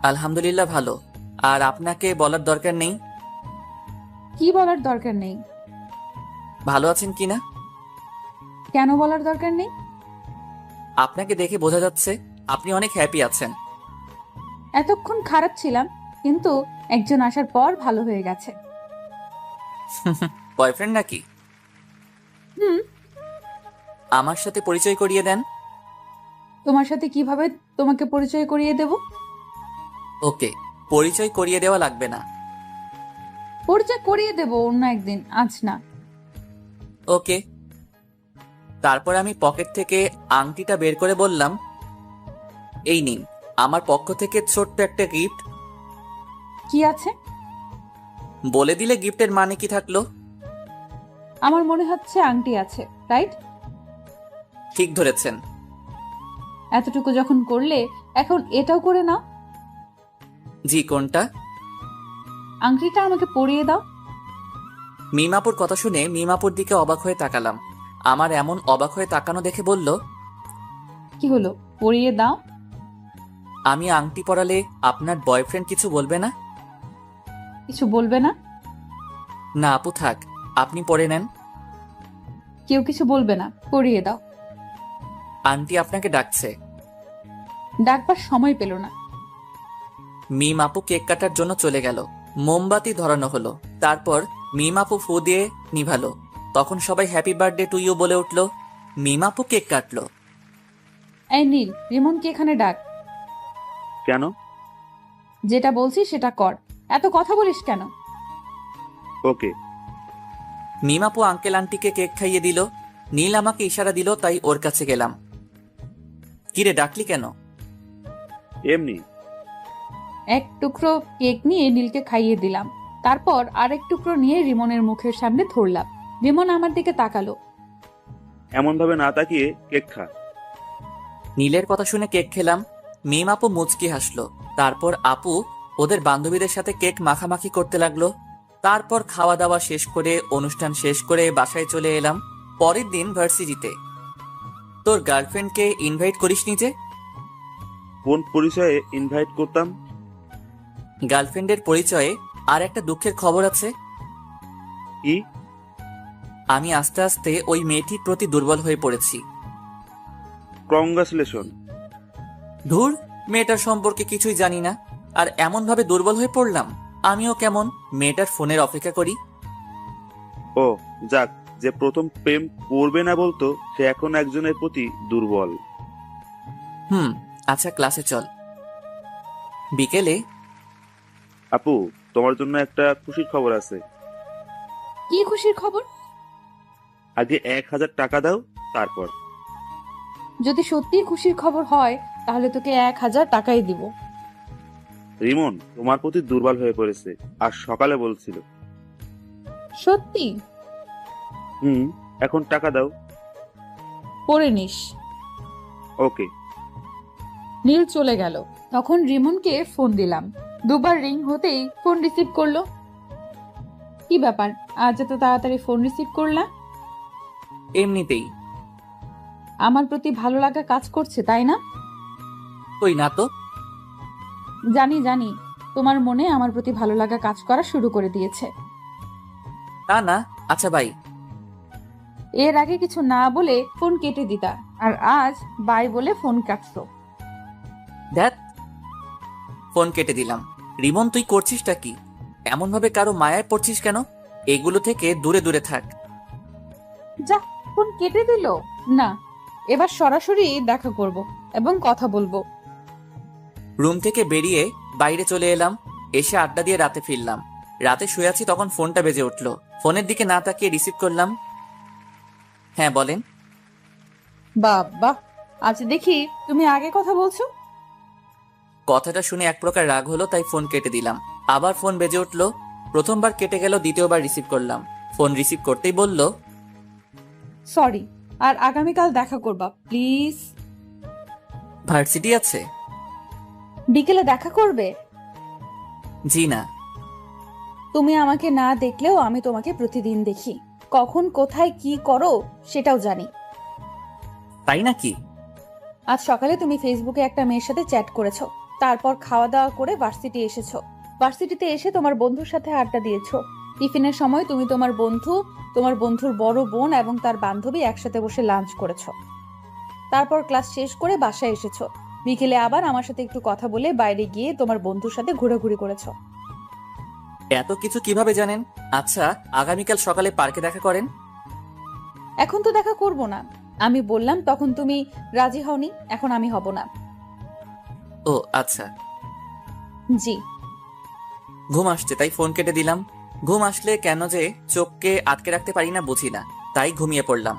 আলহামদুলিল্লাহ ভালো। আর আপনাকে বলার দরকার নেই। কি বলার দরকার নেই? ভালো আছেন কিনা? কেন বলার দরকার নেই? আপনাকে দেখে বোঝা যাচ্ছে আপনি অনেক হ্যাপি আছেন। এতক্ষণ খারাপ ছিলাম, কিন্তু একজন আসার পর ভালো হয়ে গেছে। বয়ফ্রেন্ড নাকি? হুম। আমার সাথে পরিচয় করিয়ে দেন। তোমার সাথে কিভাবে তোমাকে পরিচয় করিয়ে দেব? ওকে, পরিচয় করিয়ে দেওয়া লাগবে না। পরিচয় করিয়ে দেব অন্য একদিন, আজ না। ওকে। তারপর আমি পকেট থেকে আংটিটা বের করে বললাম, এই নিন আমার পক্ষ থেকে ছোট্ট একটা গিফট। কি আছে? বলে দিলে গিফটের মানে কি থাকলো? আমার মনে হচ্ছে আংটি আছে, রাইট? ঠিক ধরেছেন। এতটুকু যখন করলে, এখন এটাও করে নাও। জি, কোনটা? আংটিটা আমাকে পরিয়ে দাও। মিমাপুর কথা শুনে মিমাপুর দিকে অবাক হয়ে তাকালাম। আমার এমন অবাক হয়ে তাকানো দেখে বলল, কি হলো, পরিয়ে দাও। আমি আংটি পরালে আপনার বয়ফ্রেন্ড কিছু বলবে না? কিছু বলবে না? না আপু থাক, আপনি পরে নেন। কেউ কিছু বলবে না, পরিয়ে দাও। আন্টি আপনাকে ডাকছে। ডাকবার সময় পেল না। মিম আপু কেক কাটার জন্য চলে গেল। মোমবাতি ধরানো হলো। তারপর মিম আপু ফু দিয়ে নিভালো। তখন সবাই হ্যাপি বার্থডে টু ইউ বলে উঠল। মিম আপু কেক কাটলো। এই নীল, রিমনকে এখানে ডাক। কেন? যেটা বলছি সেটা কর, এত কথা বলিস কেন? ওকে। মিম আপু আঙ্কেল আন্টিকে কেক খাইয়ে দিল। নীল আমাকে ইশারা দিল, তাই ওর কাছে গেলাম। কিরে ডাকলি কেন? এমনি। এক টুকরো কেক নিয়ে নীলকে খাইয়ে দিলাম। তারপর আরেক টুকরো নিয়ে রিমনের মুখের সামনে ধরলাম। রিমন আমার দিকে তাকালো। এমন ভাবে না তাকিয়ে কেক খা। নীলের কথা শুনে কেক খেলাম। মিম আপু মুচকি হাসলো। তারপর আপু ওদের বান্ধবীদের সাথে কেক মাখামাখি করতে লাগলো। তারপর খাওয়া দাওয়া শেষ করে অনুষ্ঠান শেষ করে বাসায় চলে এলাম। পরের দিন ভার্সিটিতে। তোর গার্লফ্রেন্ডকে ইনভাইট করিসনি যে? কোন পরিচয়ে ইনভাইট করতাম? গার্লফ্রেন্ডের পরিচয়ে আর একটা দুঃখের খবর আছে। কি? আমি আস্তে আস্তে ওই মেয়েটির প্রতি দুর্বল হয়ে পড়েছি। কংগ্রাচুলেশন। ধুর, মেয়েটার সম্পর্কে কিছুই জানি না, আর এমন ভাবে দুর্বল হয়ে পড়লাম। আমিও কেমন মেয়েটার ফোনের অপেক্ষা করি। ও যাক, যে প্রথম প্রেম করবে না বলতো সে এখন একজনের প্রতি দুর্বল। আচ্ছা ক্লাসে চল। বিকেলে। আপু, তোমার জন্য একটা খুশির খবর আছে। কি খুশির খবর? আগে 1000 টাকা দাও, তারপর। যদি সত্যি খুশির খবর হয় তাহলে তোকে 1000 টাকাই দিব। রিমন তোমার প্রতি দুর্বল হয়ে পড়েছে, আর সকালে বলছিল। সত্যি? এখন টাকা দাও। পরে নিস। ওকে। নীল চলে গেল। তখন রিমনকে ফোন দিলাম। দুবার রিং হতেই ফোন রিসিভ করলো। কি ব্যাপার, আজ এত তাড়াতাড়ি ফোন রিসিভ করলা? এমনিতেই। আমার প্রতি ভালো লাগা কাজ করছে, তাই না? কই না তো। জানি জানি, তোমার মনে আমার প্রতি ভালো লাগা কাজ করা শুরু করে দিয়েছে। তা না। আচ্ছা বাই। এর আগে কিছু না বলে ফোন কেটে দিতা, আর আজ বাই বলে ফোন কাটছো। ধ্যাত। ফোন কেটে দিলাম। রিমন তুই করছিসটা কি? এমন ভাবে কারো মায়ায় পড়ছিস কেন? এগুলো থেকে দূরে দূরে থাক। যা, ফোন কেটে দিল। না, এবার সরাসরি দেখা করব এবং কথা বলবো। রুম থেকে বেরিয়ে বাইরে চলে এলাম। এসে আড্ডা দিয়ে রাতে ফিরলাম। রাতে শুয়ে আছি, তখন ফোনটা বেজে উঠলো। ফোনের দিকে না তাকিয়ে রিসিভ করলাম। হ্যাঁ বলেন। বাবা, আজ দেখি তুমি আগে কথা বলছো। কথাটা শুনে এক প্রকার রাগ হলো, তাই ফোন কেটে দিলাম। আবার ফোন বেজে উঠলো। প্রথমবার কেটে গেল, দ্বিতীয়বার রিসিভ করলাম। ফোন রিসিভ করতেই বলল, সরি, আর আগামীকাল দেখা করবা প্লিজ। ভার্সিটি আছে? বিকেলে দেখা করবে? জি না। তুমি আমাকে না দেখলেও আমি তোমাকে প্রতিদিন দেখি। কখন কোথায় কি করো সেটাও জানি। তাই নাকি? আজ সকালে তুমি ফেসবুকে একটা মেয়ের সাথে চ্যাট করেছো, তারপর খাওয়া দাওয়া করে ভার্সিটি এসেছো। ভার্সিটিতে এসে তোমার বন্ধুর সাথে আড্ডা দিয়েছো। টিফিনের সময় তুমি তোমার বন্ধু, তোমার বন্ধুর বড় বোন এবং তার বান্ধবী একসাথে বসে লাঞ্চ করেছো। তারপর ক্লাস শেষ করে বাসায় এসেছো। বিকেলে আবার আমার সাথে একটু কথা বলে বাইরে গিয়ে তোমার বন্ধুর সাথে ঘোরাঘুরি করেছো। এত কিছু কিভাবে জানেন? আচ্ছা, আগামীকাল সকালে পার্কে দেখা করেন। এখন তো দেখা করব না। আমি বললাম তখন তুমি রাজি হওনি, এখন আমি হব না। ও আচ্ছা। জি। ঘুম আসছে তাই ফোন কেটে দিলাম। ঘুম আসলে কেন যে চোখকে আটকে রাখতে পারি না বুঝি না, তাই ঘুমিয়ে পড়লাম।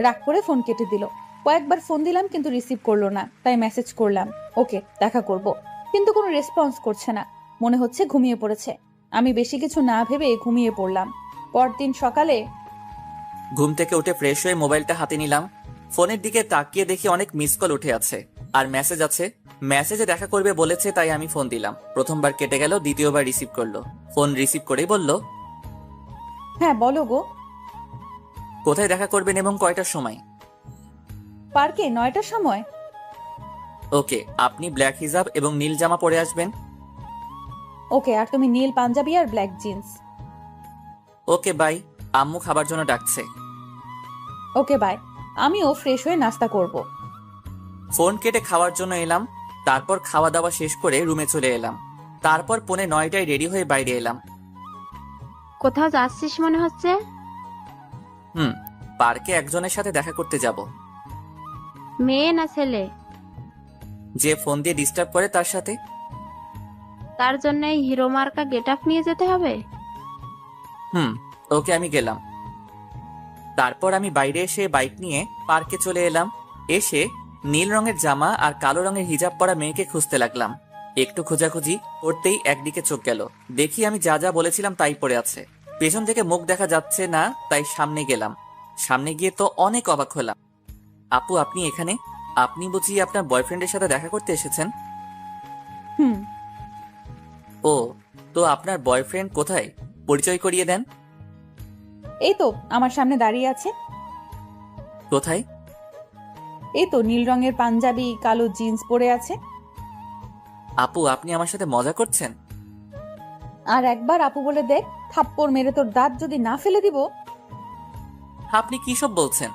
রাগ করে ফোন কেটে দিল। কয়েকবার ফোন দিলাম কিন্তু রিসিভ করলো না, তাই মেসেজ করলাম ওকে দেখা করব, কিন্তু কোনো রেসপন্স করছে না। মনে হচ্ছে ঘুমিয়ে পড়েছে। আমি বেশি কিছু না ভেবে ঘুমিয়ে পড়লাম। পরদিন সকালে ঘুম থেকে উঠে ফ্রেশ হয়ে মোবাইলটা হাতে নিলাম। ফোনের দিকে তাকিয়ে দেখি অনেক মিস কল উঠে আছে আর মেসেজ আছে। মেসেজে দেখা করবে বলেছে, তাই আমি ফোন দিলাম। প্রথমবার কেটে গেল, দ্বিতীয়বার রিসিভ করলো। ফোন রিসিভ করেই বলল, হ্যাঁ বলো গো। কোথায় দেখা করবেন এবং কয়টার সময়? পার্কে 9টার সময়। ওকে, আপনি ব্ল্যাক হিজাব এবং নীল জামা পরে আসবেন। ওকে, আর তুমি নীল পাঞ্জাবি আর ব্ল্যাক জিন্স। Okay bye. আম্মু খাবার জন্য ডাকছে। Okay bye. আমিও ফ্রেশ হয়ে নাস্তা করব। ফোন কেটে খাওয়ার জন্য এলাম। তারপর খাওয়া দাওয়া শেষ করে রুমে চলে এলাম। তারপর 9:45 রেডি হয়ে বাইরে এলাম। কোথাও যাচ্ছিস মনে হচ্ছে? পার্কে একজনের সাথে দেখা করতে যাব। মেয়ে না ছেলে? যে ফোন দিয়ে ডিস্টার্ব করে তার সাথে। তার জন্য এই হিরো মার্কা গেট আপ নিয়ে যেতে হবে? ওকে, আমি গেলাম। তারপর আমি বাইরে এসে বাইক নিয়ে পার্কে চলে এলাম। এসে নীল রঙের জামা আর কালো রঙের হিজাব পরা মেয়েকে খুঁজতে লাগলাম। একটু খোঁজাখুঁজি করতেই একদিকে চোখ গেল। দেখি আমি যা যা বলেছিলাম তাই পড়ে আছে। পেছন থেকে মুখ দেখা যাচ্ছে না, তাই সামনে গেলাম। সামনে গিয়ে তো অনেক অবাক হলাম। আপু, আপনি এখানে? আপনি বুঝি আপনার বয়ফ্রেন্ডের সাথে দেখা করতে এসেছেন? হুম। ও, তো আপনার বয়ফ্রেন্ড কোথায়? পরিচয় করিয়ে দেন। এই তো আমার সামনে দাঁড়িয়ে আছে। কোথায়? এই তো নীল রঙের পাঞ্জাবি, কালো জিন্স পরে আছে। আপু, আপনি আমার সাথে মজা করছেন? আর একবার আপু বলে দেখ, থাপ্পড় মেরে তোর দাঁত যদি না ফেলে দিব। আপনি কি সব বলছেন?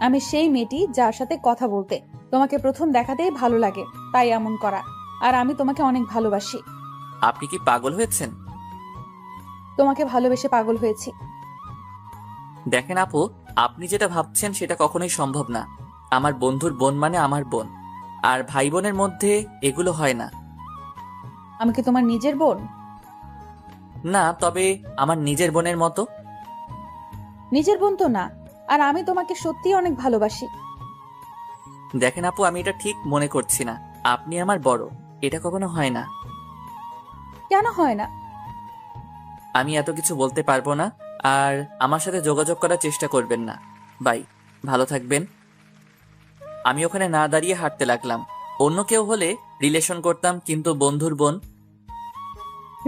আমি সেই মেয়েটি যার সাথে কথা বলতে তোমাকে প্রথম দেখাতেই ভালো লাগে, তাই এমন করা। আর আমি তোমাকে অনেক ভালোবাসি। আপনি কি পাগল হয়েছেন? তোমাকে ভালোবেসে পাগল হয়েছি। দেখেন আপু, আপনি যেটা ভাবছেন সেটা কখনোই সম্ভব না। আমার বন্ধুর বোন মানে আমার বোন, আর ভাই বোনের মধ্যে এগুলো হয় না। আমি কি তোমার নিজের বোন? না, তবে আমার নিজের বোনের মতো। নিজের বোন তো না। আর আমি তোমাকে সত্যি অনেক ভালোবাসি। দেখেন আপু, আমি এটা ঠিক মনে করছি না। আপনি আমার বড়, এটা কখনো হয় না। কেন হয় না? আমি এত কিছু বলতে পারবো না। আর আমার সাথে যোগাযোগ করার চেষ্টা করবেন না। বাই, ভালো থাকবেন। আমি ওখানে না দাঁড়িয়ে হাঁটতে লাগলাম। অন্য কেউ হলে রিলেশন করতাম, কিন্তু বন্ধুর বোন।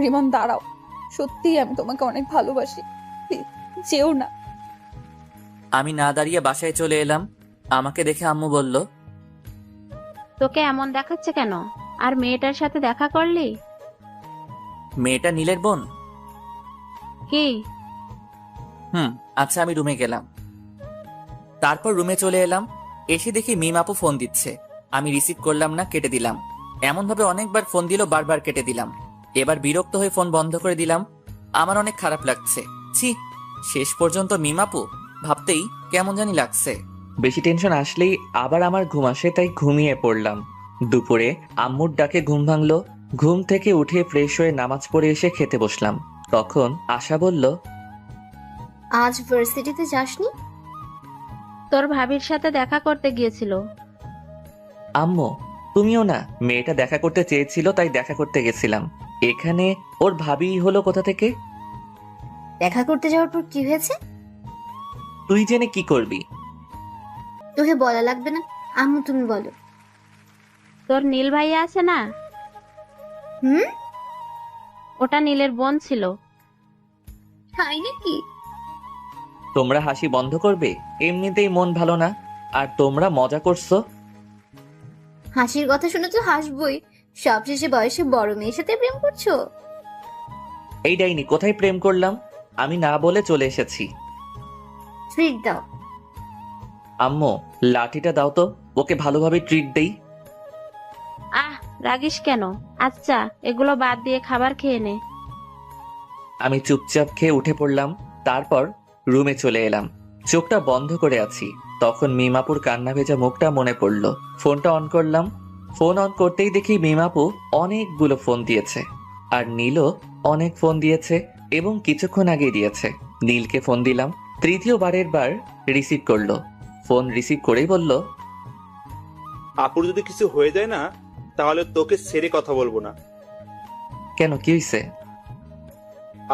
রিমন দাঁড়াও, সত্যি আমি তোমাকে অনেক ভালোবাসি, প্লিজ যেও না। আমি না দাঁড়িয়ে বাসায় চলে এলাম। আমাকে দেখে আম্মু বলল, তোকে এমন দেখাচ্ছে কেন? আর মেয়েটার সাথে দেখা করলি? মেয়েটা নীলের বোন? কি? আচ্ছা, আমি রুমে গেলাম। তারপর রুমে চলে এলাম। এসে দেখি মিম আপু ফোন দিচ্ছে। আমি রিসিভ করলাম না, কেটে দিলাম। এমন ভাবে অনেকবার ফোন দিল, বারবার কেটে দিলাম। এবার বিরক্ত হয়ে ফোন বন্ধ করে দিলাম। আমার অনেক খারাপ লাগছে। ছি, শেষ পর্যন্ত মিম আপু ভাবতেই কেমন জানি লাগছে। বেশি টেনশন আসলেই আবার আমার ঘুম আসে, তাই ঘুমিয়ে পড়লাম। দুপুরে আম্মুর ডাকে ঘুম ভাঙলো। ঘুম থেকে উঠে ফ্রেশ হয়ে নামাজ পড়ে এসে খেতে বসলাম। তখন আশা বলল, আজ ভার্সিটিতে যাসনি? তোর ভাবির সাথে দেখা করতে গিয়েছিল। আম্মু তুমিও না? মেয়েটা দেখা করতে চেয়েছিল তাই দেখা করতে গেছিলাম। এখানে ওর ভাবি হলো কোথা থেকে? দেখা করতে যাওয়ার পর কি হয়েছে? তুই জেনে কি করবি? তোকে বলা লাগবে না, আম্মু তুমি বলো। তোর নীল ভাইয়া আছে না, হুম, ওটা নীলের বোন ছিল। তাই নাকি? তোমরা হাসি বন্ধ করবে? এমনিতেই মন ভালো না, আর তোমরা মজা করছো। হাসির কথা শুনে তো হাসবই, সবশেষে বয়সে বড় মেয়ের সাথে প্রেম করছো? এই ডাইনি, কোথায় প্রেম করলাম? আমি না বলে চলে এসেছি। ট্রিট দাও। আম্মু লাঠিটা দাও তো, ওকে ভালোভাবে ট্রিট দেই। আহ, রাগিস কেন? আচ্ছা, এগুলো বাদ দিয়ে খাবার খেয়ে নে। আমি চুপচাপ খেয়ে উঠে পড়লাম। তারপর রুমে চলে এলাম। চোখটা বন্ধ করে আছি, তখন মিমাপুর কান্না ভেজা মুখটা মনে পড়লো। ফোনটা অন করলাম। ফোন অন করতেই দেখি মিমাপু অনেকগুলো ফোন দিয়েছে, আর নীলও অনেক ফোন দিয়েছে, এবং কিছুক্ষণ আগে দিয়েছে। নীলকে ফোন দিলাম। তৃতীয়বারের বার রিসিভ করলো। ফোন রিসিভ করেই বলল, আপুর যদি কিছু হয়ে যায় না, তাহলে তোকে ছেড়ে কথা বলবো না। কেন, কি হয়েছে?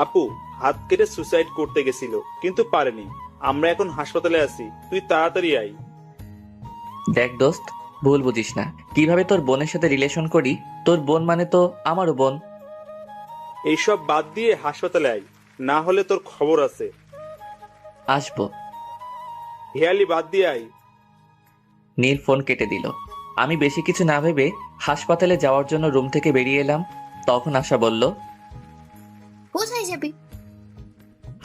আপু হাত কেটে সুসাইড করতে গেছিল, কিন্তু পারেনি। আমরা এখন হাসপাতালে আছি, তুই তাড়াতাড়ি আই। দেখ দোস্ত, ভুল বুঝিস না। কিভাবে তোর বোনের সাথে রিলেশন করি? তোর বোন মানে তো আমারও বোন। এইসব বাদ দিয়ে হাসপাতালে আই, না হলে তোর খবর আছে। আসবো। হেয়ালি বাদ দিয়ে আই। নীল ফোন কেটে দিল। আমি বেশি কিছু না ভেবে হাসপাতালে যাওয়ার জন্য রুম থেকে বেরিয়ে এলাম। তখন আশা বলল, কোথায় যাবি?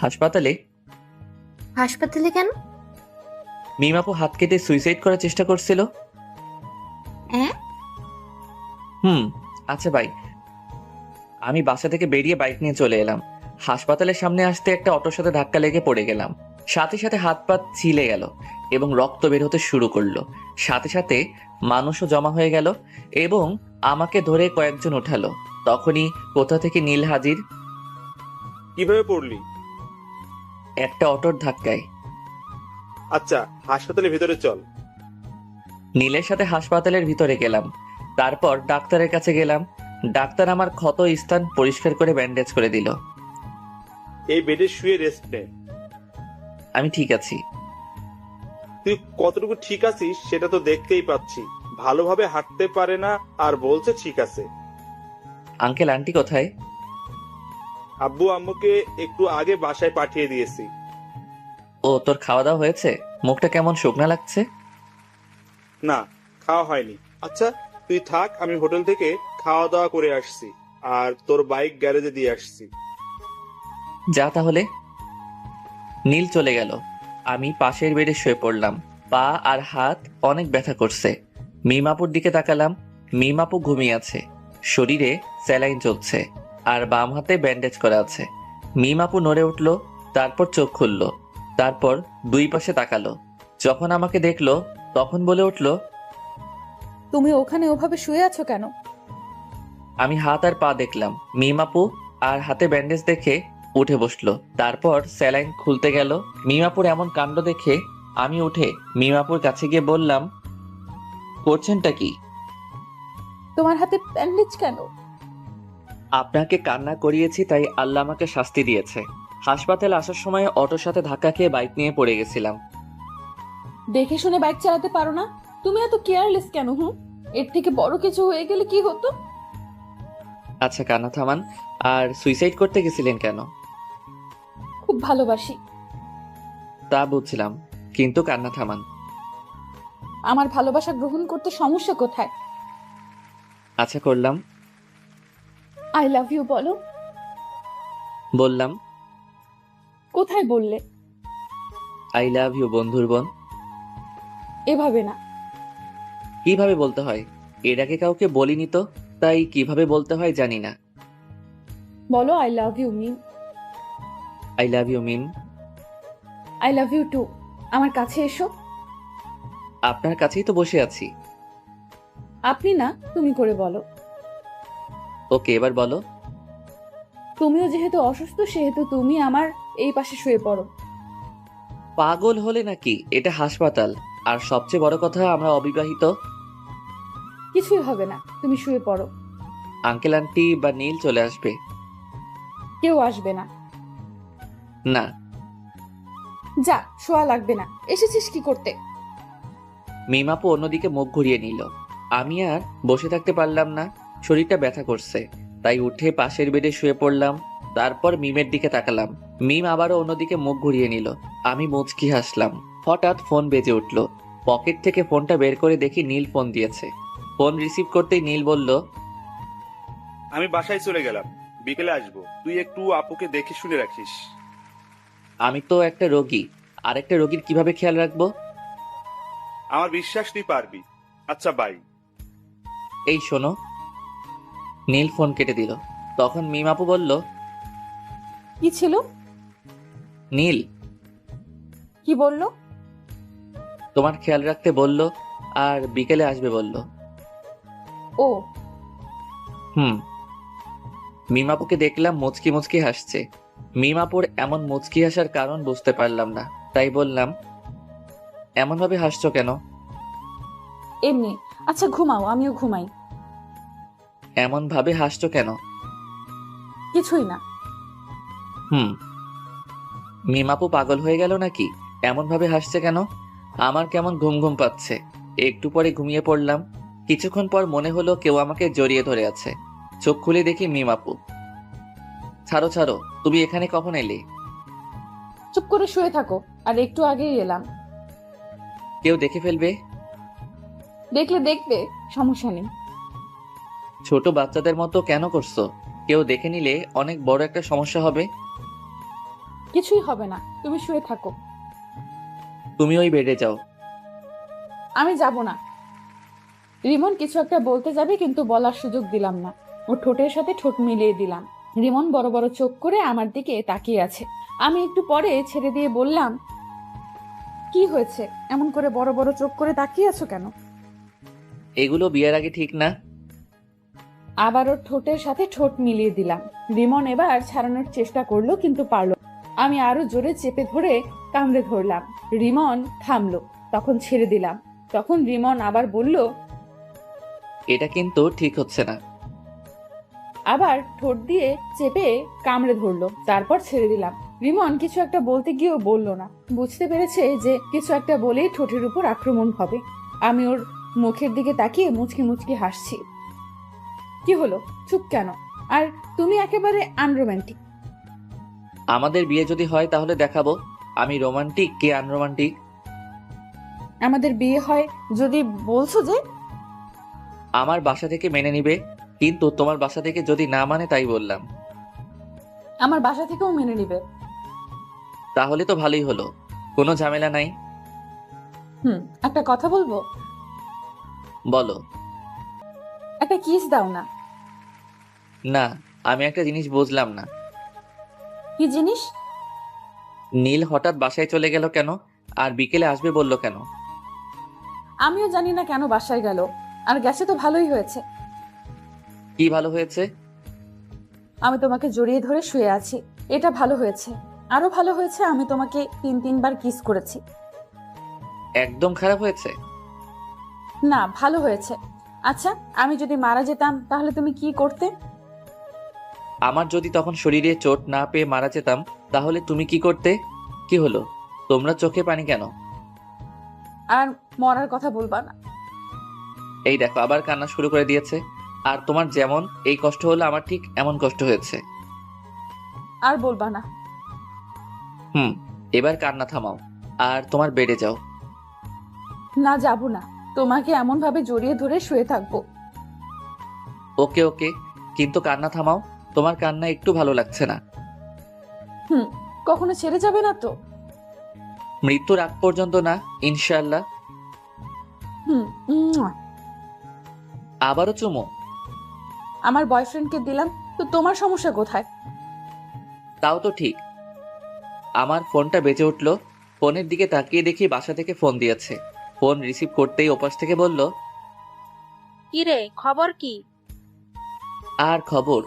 হাসপাতালে। হাসপাতালে কেন? মিমাপু হাত কেটে সুইসাইড করার চেষ্টা করছিল। হ্যাঁ? আচ্ছা ভাই। আমি বাসা থেকে বেরিয়ে বাইক নিয়ে চলে এলাম। হাসপাতালের সামনে আসতে একটা অটোর সাথে ধাক্কা লেগে পড়ে গেলাম। সাথে সাথে হাত পা ছিলে গেল এবং রক্ত বের হতে শুরু করলো। সাথে সাথে মানুষও জমা হয়ে গেল এবং আমাকে ধরে কয়েকজন উঠালো। তখনই কোথা থেকে নীল হাজির। কিভাবে পড়লি? একটা অটোর ধাক্কায়। আচ্ছা, হাসপাতালের ভিতরে চল। নীলের সাথে হাসপাতালের ভিতরে গেলাম। তারপর ডাক্তারের কাছে গেলাম। ডাক্তার আমার ক্ষত স্থান পরিষ্কার করে ব্যান্ডেজ করে দিল। এই বেডে শুয়ে রেস্ট নে। আমি ঠিক আছি। তুই কতটুকু ঠিক আছিস সেটা তো দেখতেই পাচ্ছি। ভালোভাবে হাঁটতে পারে না আর বলছে ঠিক আছে। আঙ্কেল আন্টি কোথায়? আব্বু আম্মুকে একটু আগে বাসায় পাঠিয়ে দিয়েছি। ও, তোর খাওয়া দাওয়া হয়েছে? মুখটা কেমন শুকনা লাগছে। না, খাওয়া হয়নি। আচ্ছা তুই থাক, আমি হোটেল থেকে খাওয়া দাওয়া করে আসছি, আর তোর বাইক গ্যারেজে দিয়ে আসছি। যা তাহলে। নীল চলে গেল। আমি পাশের বেডে শুয়ে পড়লাম। পা আর হাত অনেক ব্যথা করছে। মিমাপুর দিকে তাকালাম। মিমাপু ঘুমিয়ে আছে, শরীরে স্যালাইন চলছে, আর বাম হাতে ব্যান্ডেজ করা আছে। মিমাপু নড়ে উঠল, তারপর চোখ খুলল, তারপর দুই পাশে তাকালো। যখন আমাকে দেখলো তখন বলে উঠল, তুমি ওখানে ওভাবে শুয়ে আছো কেন? আমি হাত আর পা দেখলাম। মিমাপু আর হাতে ব্যান্ডেজ দেখে উঠে বসলো। তারপর স্যালাইন খুলতে গেল। মিমাপুর এমন কাণ্ড দেখে আমি উঠে মিমাপুর কাছে গিয়ে বললাম, করছেনটা কি? তোমার হাতে ব্যান্ডেজ কেন? আপনাকে কান্না করিয়েছি তাই আল্লাহ আমাকে শাস্তি দিয়েছে। হাসপাতালে আসার সময় অটোর সাথে ধাক্কা খেয়ে বাইক নিয়ে পড়ে গেছিলাম। দেখে শুনে বাইক চালাতে পারো না? তুমি এত কেয়ারলেস কেন? এর থেকে বড় কিছু হয়ে গেলে কি হতো? আচ্ছা কান্না থামান। আর সুইসাইড করতে গেছিলেন কেন? খুব ভালোবাসি। তা বুঝছিলাম, কিন্তু কান্না থামান। আমার ভালোবাসা গ্রহণ করতে সমস্যা কোথায়? আচ্ছা করলাম। আই লাভ ইউ বলো। বললাম। কোথায় বললে? আই লাভ ইউ বন্ধুর বোন। এভাবে না। কিভাবে বলতে হয়? এর আগে কাউকে বলিনি তো, তাই কিভাবে বলতে হয় জানি না। বলো I love you Mim. I love you Mim. I love you too. আমার কাছে এসো। আপনার কাছেই তো বসে আছি। আপনি না, তুমি করে বলো। ওকে, এবার বলো। তুমিও যেহেতু অসুস্থ সেহেতু তুমি আমার এই পাশে শুয়ে পড়ো। পাগল হলে নাকি? এটা হাসপাতাল। আর সবচেয়ে বড় কথা, আমরা অবিবাহিত। কিছুই হবে না, তুমি শুয়ে পড়ো। আঙ্কেল আন্টি বা নীল চলে আসবে। কেউ আসবে না। না। যা, শোয়া লাগবে না। এসেছিস কি করতে? মিমাপু অন্যদিকে মুখ ঘুরিয়ে নিল। আমি আর বসে থাকতে পারলাম না, শরীরটা ব্যথা করছে। তাই উঠে পাশের বেডে শুয়ে পড়লাম। তারপর মিমের দিকে তাকালাম। মিম আবারও অন্যদিকে মুখ ঘুরিয়ে নিল। আমি মুচকি হাসলাম। হঠাৎ ফোন বেজে উঠল। পকেট থেকে ফোনটা বের করে দেখি নীল ফোন দিয়েছে। ফোন রিসিভ করতেই নীল বলল, আমি বাসায় চলে গেলাম, বিকেলে আসবো। তুই একটু আপুকে দেখে শুনে রাখিস। আমি তো একটা রোগী, আরেকটা রোগীর কিভাবে খেয়াল রাখবো? আমার বিশ্বাস তুই পারবি। আচ্ছা, বাই। এই শোনো। নীল ফোন কেটে দিল। তখন মিম আপু বলল, কি ছিল? নীল কি বললো? তোমার খেয়াল রাখতে বলল, আর বিকেলে আসবে বলল। ও। মিমাপুকে দেখলাম মুচকি মুচকি হাসছে। মিমাপুর এমন মুচকি হাসার কারণ বুঝতে পারলাম না, তাই বললাম, এমন ভাবে হাসছো কেন? এমনি। আচ্ছা ঘুমাও, আমিও ঘুমাই। এমন ভাবে হাসছো কেন? কিছুই না। মিমাপু পাগল হয়ে গেল নাকি? এমন ভাবে হাসছে কেন? আমার কেমন ঘুম ঘুম পাচ্ছে। একটু পরে ঘুমিয়ে পড়লাম। কিছুক্ষণ পর মনে হলো কেউ আমাকে জড়িয়ে ধরে আছে। চোখ খুলে দেখি মিমাপু। ছাড়ো ছাড়ো, তুমি এখানে কখন এলে? চুপ করে শুয়ে থাকো। আর একটু আগেই এলাম। কেউ দেখে ফেলবে। দেখলে দেখবে, সমস্যা নেই। ছোট বাচ্চাদের মতো কেন করছো? কেউ দেখে নিলে অনেক বড় একটা সমস্যা হবে। কিছুই হবে না, তুমি শুয়ে থাকো। তুমি ওই বেডে যাও। আমি যাব না। রিমন কিছু একটা বলতে যাবে, কিন্তু বলার সুযোগ দিলাম না। ও ঠোঁটের সাথে ঠোঁট মিলিয়ে দিলাম। রিমন বড় বড় চোখ করে আমার দিকে তাকিয়ে আছে। আমি একটু পরে ছেড়ে দিয়ে বললাম, কি হয়েছে? এমন করে বড় বড় চোখ করে তাকিয়ে আছো কেন? এগুলো বিয়ের আগে ঠিক না। আবার ওর ঠোঁটের সাথে ঠোঁট মিলিয়ে দিলাম। রিমন এবার ছাড়ানোর চেষ্টা করলো, কিন্তু পারল না। আমি আরো জোরে চেপে ধরে কামড়ে ধরলাম। রিমন থামলো, তখন ছেড়ে দিলাম। তখন রিমন আবার বলল, এটা কিন্তু ঠিক হচ্ছে না। আবার ঠোঁট দিয়ে চেপে কামড়ে ধরলো, তারপর ছেড়ে দিলাম। রিমন কিছু একটা বলতে গিয়েও বলল না। বুঝতে পেরেছে যে কিছু একটা বলেই ঠোঁটের উপর আক্রমণ হবে। আমি ওর মুখের দিকে তাকিয়ে মুচকি মুচকি হাসছি। কি হলো, চুপ কেন? আর তুমি একেবারে আনরোম্যান্টিক। আমাদের বিয়ে যদি হয় তাহলে দেখাবো আমি রোমান্টিক কে আনরোমান্টিক। আমাদের বিয়ে হয় যদি বলছো যে। আমার বাসা থেকে মেনে নিবে, কিন্তু তোমার বাসা থেকে যদি না মানে, তাই বললাম। আমার বাসা থেকেও মেনে নিবে। তাহলে তো ভালোই হলো, কোনো ঝামেলা নাই। একটা কথা বলবো? বলো। একটা কিস দাও না। না, আমি একটা জিনিস বুঝলাম না। কি জিনিস? নীল হঠাৎ বাসায় চলে গেল কেন? আর বিকেলে আসবে বলল কেন? আমিও জানি না কেন বাসায় গেল। আর গেছে তো ভালোই হয়েছে। কি ভালো হয়েছে? আমি তোমাকে জড়িয়ে ধরে শুয়ে আছি, এটা ভালো হয়েছে। আরো ভালো হয়েছে আমি তোমাকে 3-3বার কিস করেছি। একদম খারাপ হয়েছে? না, ভালো হয়েছে। আচ্ছা, আমি যদি মারা যেতাম তাহলে তুমি কি করতে? আমার যদি তখন শরীরে চোট না পেয়ে মারা যেতাম, তাহলে তুমি কি করতে? কি হলো, তোমরা চোখে পানি কেন? আর মরার কথা বলবা না। এই দেখো, আবার কান্না শুরু করে দিয়েছে। আর তোমার যেমন এই কষ্ট হলো, আমার ঠিক এমন কষ্ট হয়েছে। আর বলবা না। এবার কান্না থামাও আর তোমার বেডে যাও। না, যাব না। তোমাকে এমন ভাবে জড়িয়ে ধরে শুয়ে থাকবো। ওকে ওকে, কিন্তু কান্না থামাও। তোমার কান্না একটু ভালো লাগছে না। কখনো ছেড়ে যাবে না তো? মৃত্যুর আগ পর্যন্ত না, ইনশাআল্লাহ। উম্মুয়া। আবারও চুমো? আমার বয়ফ্রেন্ডকে দিলাম তো তোমার সমস্যা কোথায়? তাও তো ঠিক। আমার ফোনটা বেজে উঠলো। ফোনের দিকে তাকিয়ে দেখি বাসা থেকে ফোন দিয়েছে। ফোন রিসিভ করতেই ওপাশ থেকে বলল, কি রে, খবর কি? আর খবর?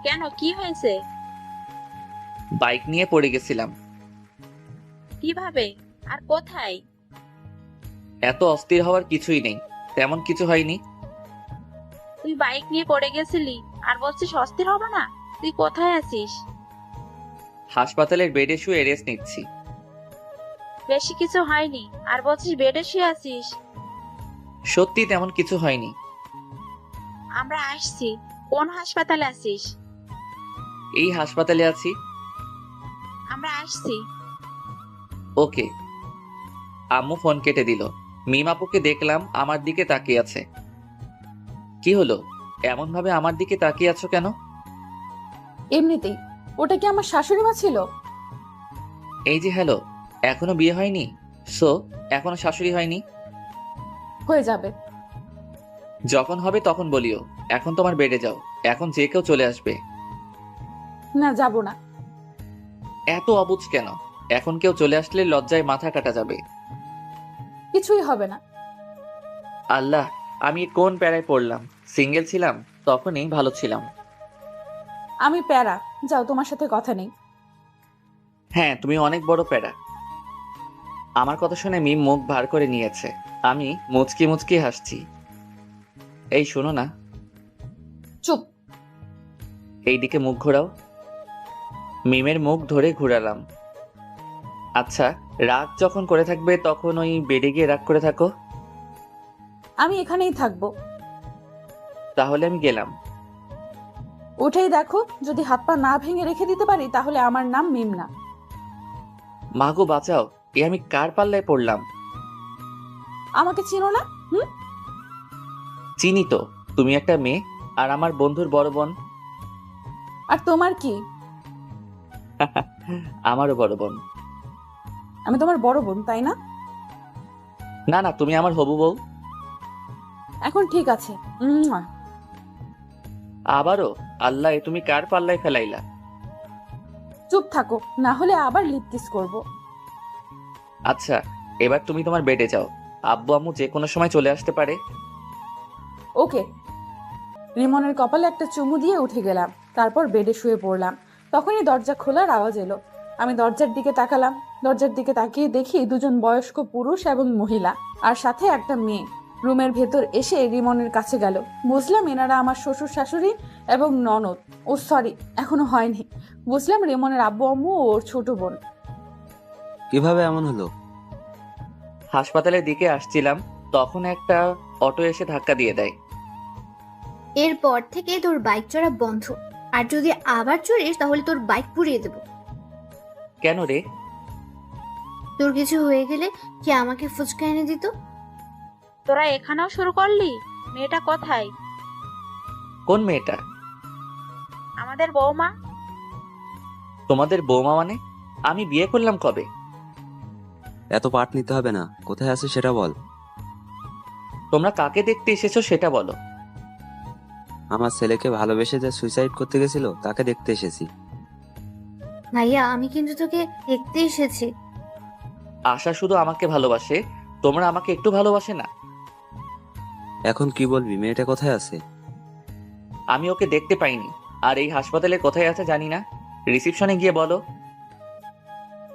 কেন, কি হয়েছে? বাইক নিয়ে পড়ে গেছিলাম। কিভাবে আর কোথায়? এত অস্থির হওয়ার কিছুই নেই, তেমন কিছু হয়নি। তুই বাইক নিয়ে পড়ে গেছিলি আর বলছিস অস্থির হবে না? তুই কোথায় আছিস? হাসপাতালের বেডে শুয়ে রেস্ট নিচ্ছি। বেশি কিছু হয়নি আর বলছিস বেডে শুয়ে আছিস? সত্যি তেমন কিছু হয়নি। আমরা আসছি। কোন হাসপাতালে আছিস? এই হাসপাতালে আছি। আমরা আসছি। ওকে। আম্মু ফোন কেটে দিল। মিম আপুকে দেখলাম আমার দিকে তাকিয়ে আছে। কি হলো, এমন ভাবে আমার দিকে তাকিয়ে আছো কেন? এমনিতেই। ওটা কি আমার শাশুড়ি মা ছিল? এই যে হ্যালো, এখনো বিয়ে হয়নি? সো এখনো শাশুড়ি হয়নি? হয়ে যাবে। যখন হবে তখন বলিও। এখন তোমার বেডে যাও, এখন যে কেউ চলে আসবে। না, যাব না। এত অবুঝ কেন? এখন কেউ চলে আসলে লজ্জায় মাথা কাটা যাবে। কিছুই হবে না। আল্লাহ, আমি কোন প্যারায় পড়লাম। সিঙ্গেল ছিলাম তখনই ভালো ছিলাম। আমি প্যারা। যাও, তোমার সাথে কথা নেই। হ্যাঁ, তুমি অনেক বড় প্যারা। আমার কথা শুনে মিম মুখ ভার করে নিয়েছে। আমি মুচকি মুচকি হাসছি। এই শোনো না। চুপ। এইদিকে মুখ ঘোরাও। মিমের মুখ ধরে ঘুরালাম। আচ্ছা, রাগ যখন করে থাকবে তখন ওই বেডে গিয়ে রাগ করে থাকো। আমি এখানেই থাকবো। তাহলে আমি গেলাম। উঠেই দেখো, যদি হাত পা না ভেঙে রেখে দিতে পারি তাহলে আমার নাম মিম না। মাগো বাঁচাও, এ আমি কার পাল্লায় পড়লাম? আমাকে চিনো না? চিনি তো, তুমি একটা মেয়ে আর আমার বন্ধুর বড় বোন। আর তোমার কি? আমারও বড় বোন। আমি তোমার বড় বোন, তাই না? না না, তুমি আমার হবু বউ। এখন ঠিক আছে। আবারও? আল্লাহ, এ তুমি কার পাল্লায় ফেলাইলা? চুপ থাকো, না হলে আবার লিপ কিস করবো। আচ্ছা, এবার তুমি তোমার বেডে যাও। আব্বু আম্মু যে কোনো সময় চলে আসতে পারে। ওকে। রিমনের কপালে একটা চুমু দিয়ে উঠে গেলাম। তারপর বেডে শুয়ে পড়লাম। তখনই দরজা খোলার আওয়াজ এলো। আমি দরজার দিকে তাকালাম। দরজার দিকে তাকিয়ে দেখি দুজন বয়স্ক পুরুষ এবং মহিলা, আর সাথে একটা মেয়ে রুমের ভেতর এসে রিমনের কাছে গেল। বুঝলাম এনারা আমার শ্বশুর শাশুড়ি এবং ননদ। ও সরি, এখনো হয়নি। বুঝলাম রিমনের আব্বু আম্মু ও ওর ছোট বোন। কিভাবে এমন হলো? হাসপাতালের দিকে আসছিলাম, তখন একটা অটো এসে ধাক্কা দিয়ে দেয়। এরপর থেকে তোর বাইক চড়া বন্ধ, আর যদি আবার চড়িস তাহলে তোর বাইক পুড়িয়ে দেবো। কেন রে? তোর কিছু হয়ে গেলে কি আমাকে ফুচকা এনে দিত? তোরা এখানেও শুরু করলি? মেয়েটা কোথায়? কোন মেয়েটা? আমাদের বৌমা। তোমাদের বৌমা মানে? আমি বিয়ে করলাম কবে? এত পাঠ নিতে হবে না, কোথায় আছে সেটা বল। তোমরা কাকে দেখতে এসেছো সেটা বলো। আমার ছেলেকে ভালোবেসে যে সুইসাইড করতে গেছিল তাকে দেখতে এসেছি। ভাইয়া, আমি কিন্তু তোকে দেখতে এসেছি। আশা শুধু আমাকে ভালোবাসে, তোমরা আমাকে একটু ভালোবাসে না? এখন কি বলবি, মেয়েটা কোথায় আছে? আমি ওকে দেখতে পাইনি, আর এই হাসপাতালে কোথায় আছে জানি না। রিসিপশনে গিয়ে বলো।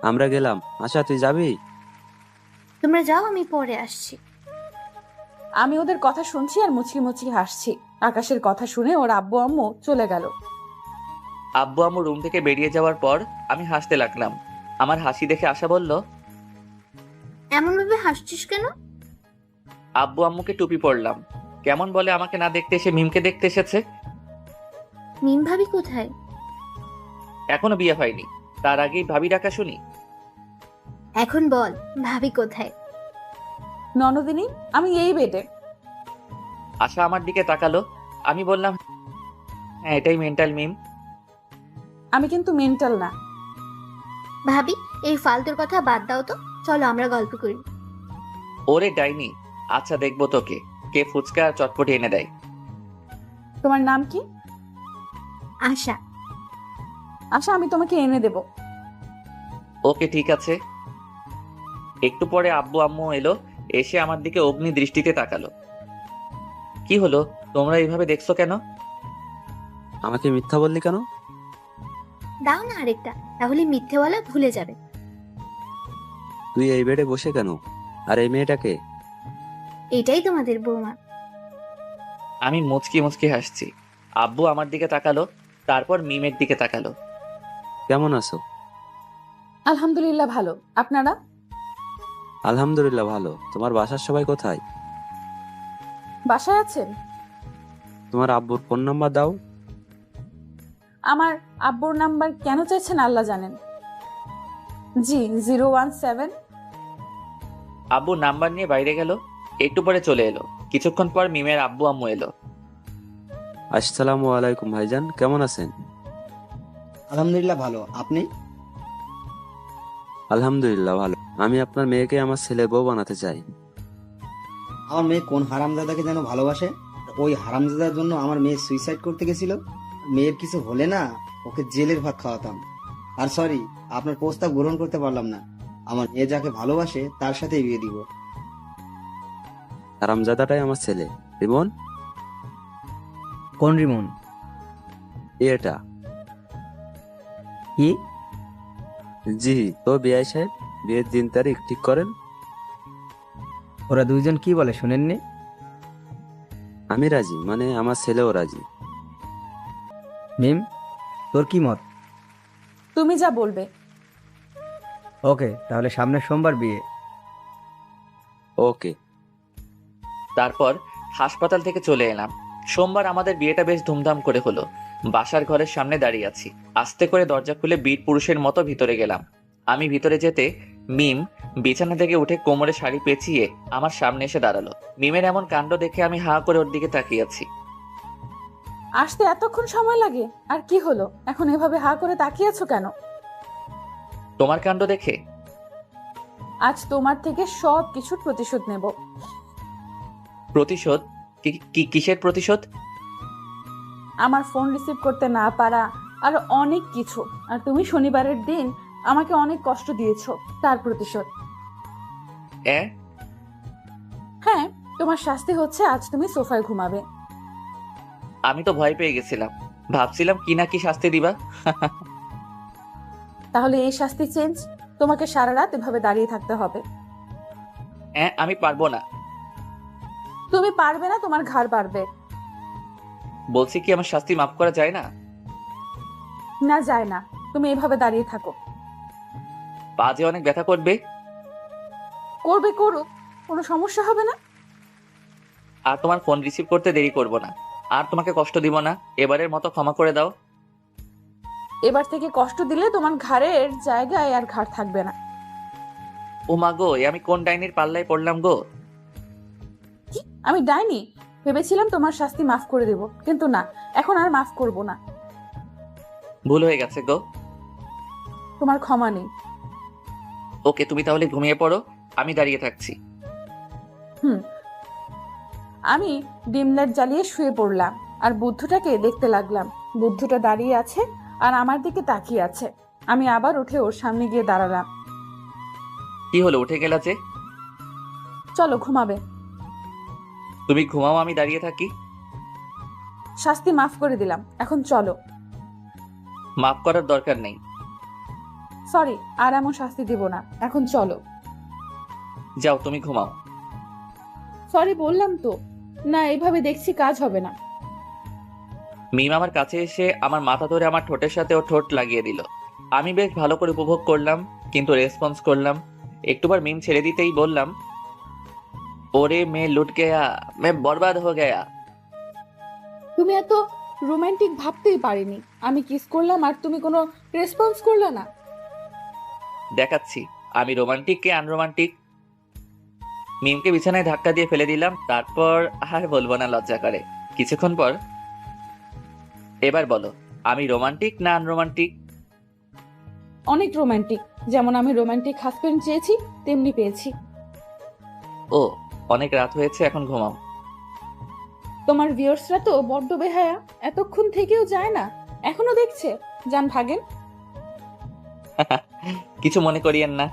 আমরা গেলাম। আশা, তুই যাবি? তোমরা যাও, আমি পরে আসছি। আমি ওদের কথা শুনছি আর মুচকি মুচকি হাসছি। আকাশের কথা শুনে ওর আব্বু আম্মু চলে গেল। আব্বু আম্মু রুম থেকে বেরিয়ে যাওয়ার পর আমি হাসতে লাগলাম। আমার হাসি দেখে আশা বলল, এমন ভাবে হাসছিস কেন? আব্বু আম্মুকে টুপি পরলাম। কেমন বলে আমাকে না দেখতে এসে মিমকে দেখতে এসেছে। মিম ভাবি কোথায়? এখনো বিয়ে হয়নি, তার আগেই ভাবি ডাকা শুনি। এখন বল, ভাবি কোথায়? ননদিনী, আমি এই বেডে। আশা আমার দিকে তাকালো। আমি বললাম, হ্যাঁ এটাই মেন্টাল মিম। আমি কিন্তু মেন্টাল না। ভাবি, এই ফালতুর কথা বাদ দাও তো, চলো আমরা গল্প করি। ওরে ডাইনি, আচ্ছা দেখবো তোকে কে ফুচকা আর চটপটি এনে দেয়। তোমার নাম কি? আশা। আশা, আমি তোমাকে এনে দেব। ওকে ঠিক আছে। একটু পরে আব্বু আম্মু এলো, এসে আমার দিকে অগ্নি দৃষ্টিতে তাকালো। কি হলো, তোমরা এইভাবে দেখছো কেন? আমাকে মিথ্যা বললি কেন? দাও না আরেকটা, তাহলে মিথ্যেওয়ালা ভুলে যাবে। তুই এই বেডে বসে কেন? আর এই মেয়েটাকে? এটাই তোমাদের বৌমা। আমি মুচকি মুচকি হাসছি। আব্বু আমার দিকে তাকালো, তারপর মিমের দিকে তাকালো। কেমন আছো? আলহামদুলিল্লাহ ভালো। আপনারা? আলহামদুলিল্লাহ ভালো। তোমার বাসার সবাই কোথায়? বাসায় আছেন? তোমার আব্বুর ফোন নাম্বার দাও। আমার আব্বুর নাম্বার কেন চাইছেন আল্লাহ জানেন। জি 017। আব্বু নাম্বার নিয়ে বাইরে গেল, একটু পরে চলে এলো। কিছুক্ষণ পর মিমের আব্বু আম্মু এলো। আসসালামু আলাইকুম ভাইজান, কেমন আছেন? আলহামদুলিল্লাহ ভালো। আপনি? আলহামদুলিল্লাহ ভালো। আমি আপনার মেয়েকে আমার ছেলে বউ বানাতে চাই। আমার মেয়ে কোন হারামজাদাকে যেন ভালোবাসে, ওই হারামজাদার জন্য আমার মেয়ে সুইসাইড করতে গেছিল। মেয়ের কিছু হলে না, ওকে জেলের ভাত খাওয়াতাম। আর সরি, আপনার প্রস্তাব গ্রহণ করতে পারলাম না। আমার মেয়ে যাকে ভালোবাসে তার সাথেই বিয়ে দিব। হারামজাদাটাই আমার ছেলে। রিমন, কোন রিমন? এটা। কি? জি, তো বিআই সাহেব, বিয়ের দিন তারিখ ঠিক করেন। ওরা দুইজন কি বলে শুনেননি? আমি রাজি, মানে আমার ছেলেও রাজি। মিম, তোর কি মত? তুমি যা বলবে। ওকে, তাহলে সামনের সোমবার বিয়ে। ওকে। তারপর হাসপাতাল থেকে চলে এলাম। সোমবার আমাদের বিয়েটা বেশ ধুমধাম করে হলো। বাসার ঘরের সামনে দাঁড়িয়ে আছি। আস্তে করে দরজা খুলে বীর পুরুষের মতো ভিতরে গেলাম। আমি ভিতরে যেতে মিম বিছানা থেকে উঠে কোমরে শাড়ি পেঁচিয়ে আমার সামনে এসে দাঁড়ালো। মিমের এমন কাণ্ড দেখে আমি হাঁ করে ওর দিকে তাকিয়ে আছি। আসতে এতক্ষণ সময় লাগে? আর কি হলো, এখন এভাবে হা করে তাকিয়ে আছো কেন? তোমার কাণ্ড দেখে? আজ তোমার থেকে সব কিছুর প্রতিশোধ নেব। প্রতিশোধ? কিসের প্রতিশোধ? আমার ফোন রিসিভ করতে না পারা, আর অনেক কিছু। আর তুমি শনিবারের দিন আমাকে অনেক কষ্ট দিয়েছো, তার প্রতিশোধ। হ্যাঁ, তোমার শাস্তি হচ্ছে আজ তুমি সোফায় ঘুমাবে। আমি তো ভয় পেয়ে গেছিলাম, ভাবছিলাম কি না কি শাস্তি দিবা। তাহলে এই শাস্তি চেঞ্জ, তোমাকে সারা রাত এভাবে দাঁড়িয়ে থাকতে হবে। আমি পারবো না। তুমি পারবে না, তোমার ঘাড় পারবে। বলছি কি আমার শাস্তি মাফ করা যায় না? না যায় না, তুমি এভাবে দাঁড়িয়ে থাকো। পা যে অনেক ব্যথা করবে। করবে করুক, কোনো সমস্যা হবে না। আর তোমার ফোন রিসিভ করতে দেরি করব না, আর তোমাকে কষ্ট দিব না। এবারের মতো ক্ষমা করে দাও। এবার থেকে কষ্ট দিলে তোমার ঘাড়ের জায়গায় আর ঘাড় থাকবে না। ও মা গো, আমি কোন ডাইনির পাল্লায় পড়লাম গো? কি? আমি ডাইনি? ভেবেছিলাম তোমার শাস্তি মাফ করে দেব, কিন্তু না, এখন আর মাফ করব না। ভুল হয়ে গেছে গো। তোমার ক্ষমা নেই। ওকে, তুমি তাহলে ঘুমিয়ে পড়ো, আমি দাঁড়িয়ে থাকছি। আমি ডিম লাইট জ্বালিয়ে শুয়ে পড়লাম আর বুদ্ধটাকে দেখতে লাগলাম। বুদ্ধটা দাঁড়িয়ে আছে আর আমার দিকে তাকিয়ে আছে। আমি আবার উঠে ওর সামনে গিয়ে দাঁড়ালাম। কি হলো, উঠে গেলা যে? চলো ঘুমাবে। তুমি ঘুমাও, আমি দাঁড়িয়ে থাকি। শাস্তি মাফ করে দিলাম, এখন চলো। মাফ করার দরকার নেই। সরি, আর এমন শাস্তি দিব না, এখন চলো। যাও, তুমি ঘুমাও। সরি বললাম তো। না, এইভাবে দেখছি কাজ হবে না। মিম আমার কাছে এসে আমার মাথা ধরে আমার ঠোঁটের সাথে ও ঠোঁট লাগিয়ে দিল। আমি বেশ ভালো করে উপভোগ করলাম, কিন্তু রেসপন্স করলাম। একটুবার মিম ছেড়ে দিতেই বললাম, ওরে মে লুট গয়া, মে বরবাদ হো গয়া। তুমি এত রোমান্টিক ভাবতেই পারিনি। আমি কিস করলাম আর তুমি কোনো রেসপন্স করলে না। দেখাচ্ছি আমি রোমান্টিক কে আনরোমান্টিক। মিমকে বিছানায় ধাক্কা দিয়ে ফেলে দিলাম, তারপর আর বলবো না, লজ্জা করে। কিছুক্ষণ পর, এবার বলো আমি রোমান্টিক না আনরোমান্টিক? অনেক রোমান্টিক। যেমন আমি রোমান্টিক হাজবেন্ড চেয়েছি, তেমনি পেয়েছি। ও, অনেক রাত হয়েছে, এখন ঘুমাও। তোমার ভিউয়ার্সরা তো বড্ড বেহায়া, এতক্ষণ থেকেও যায় না, এখনো দেখছে। যান ভাগেন। কিছু মনে করিয়েন না।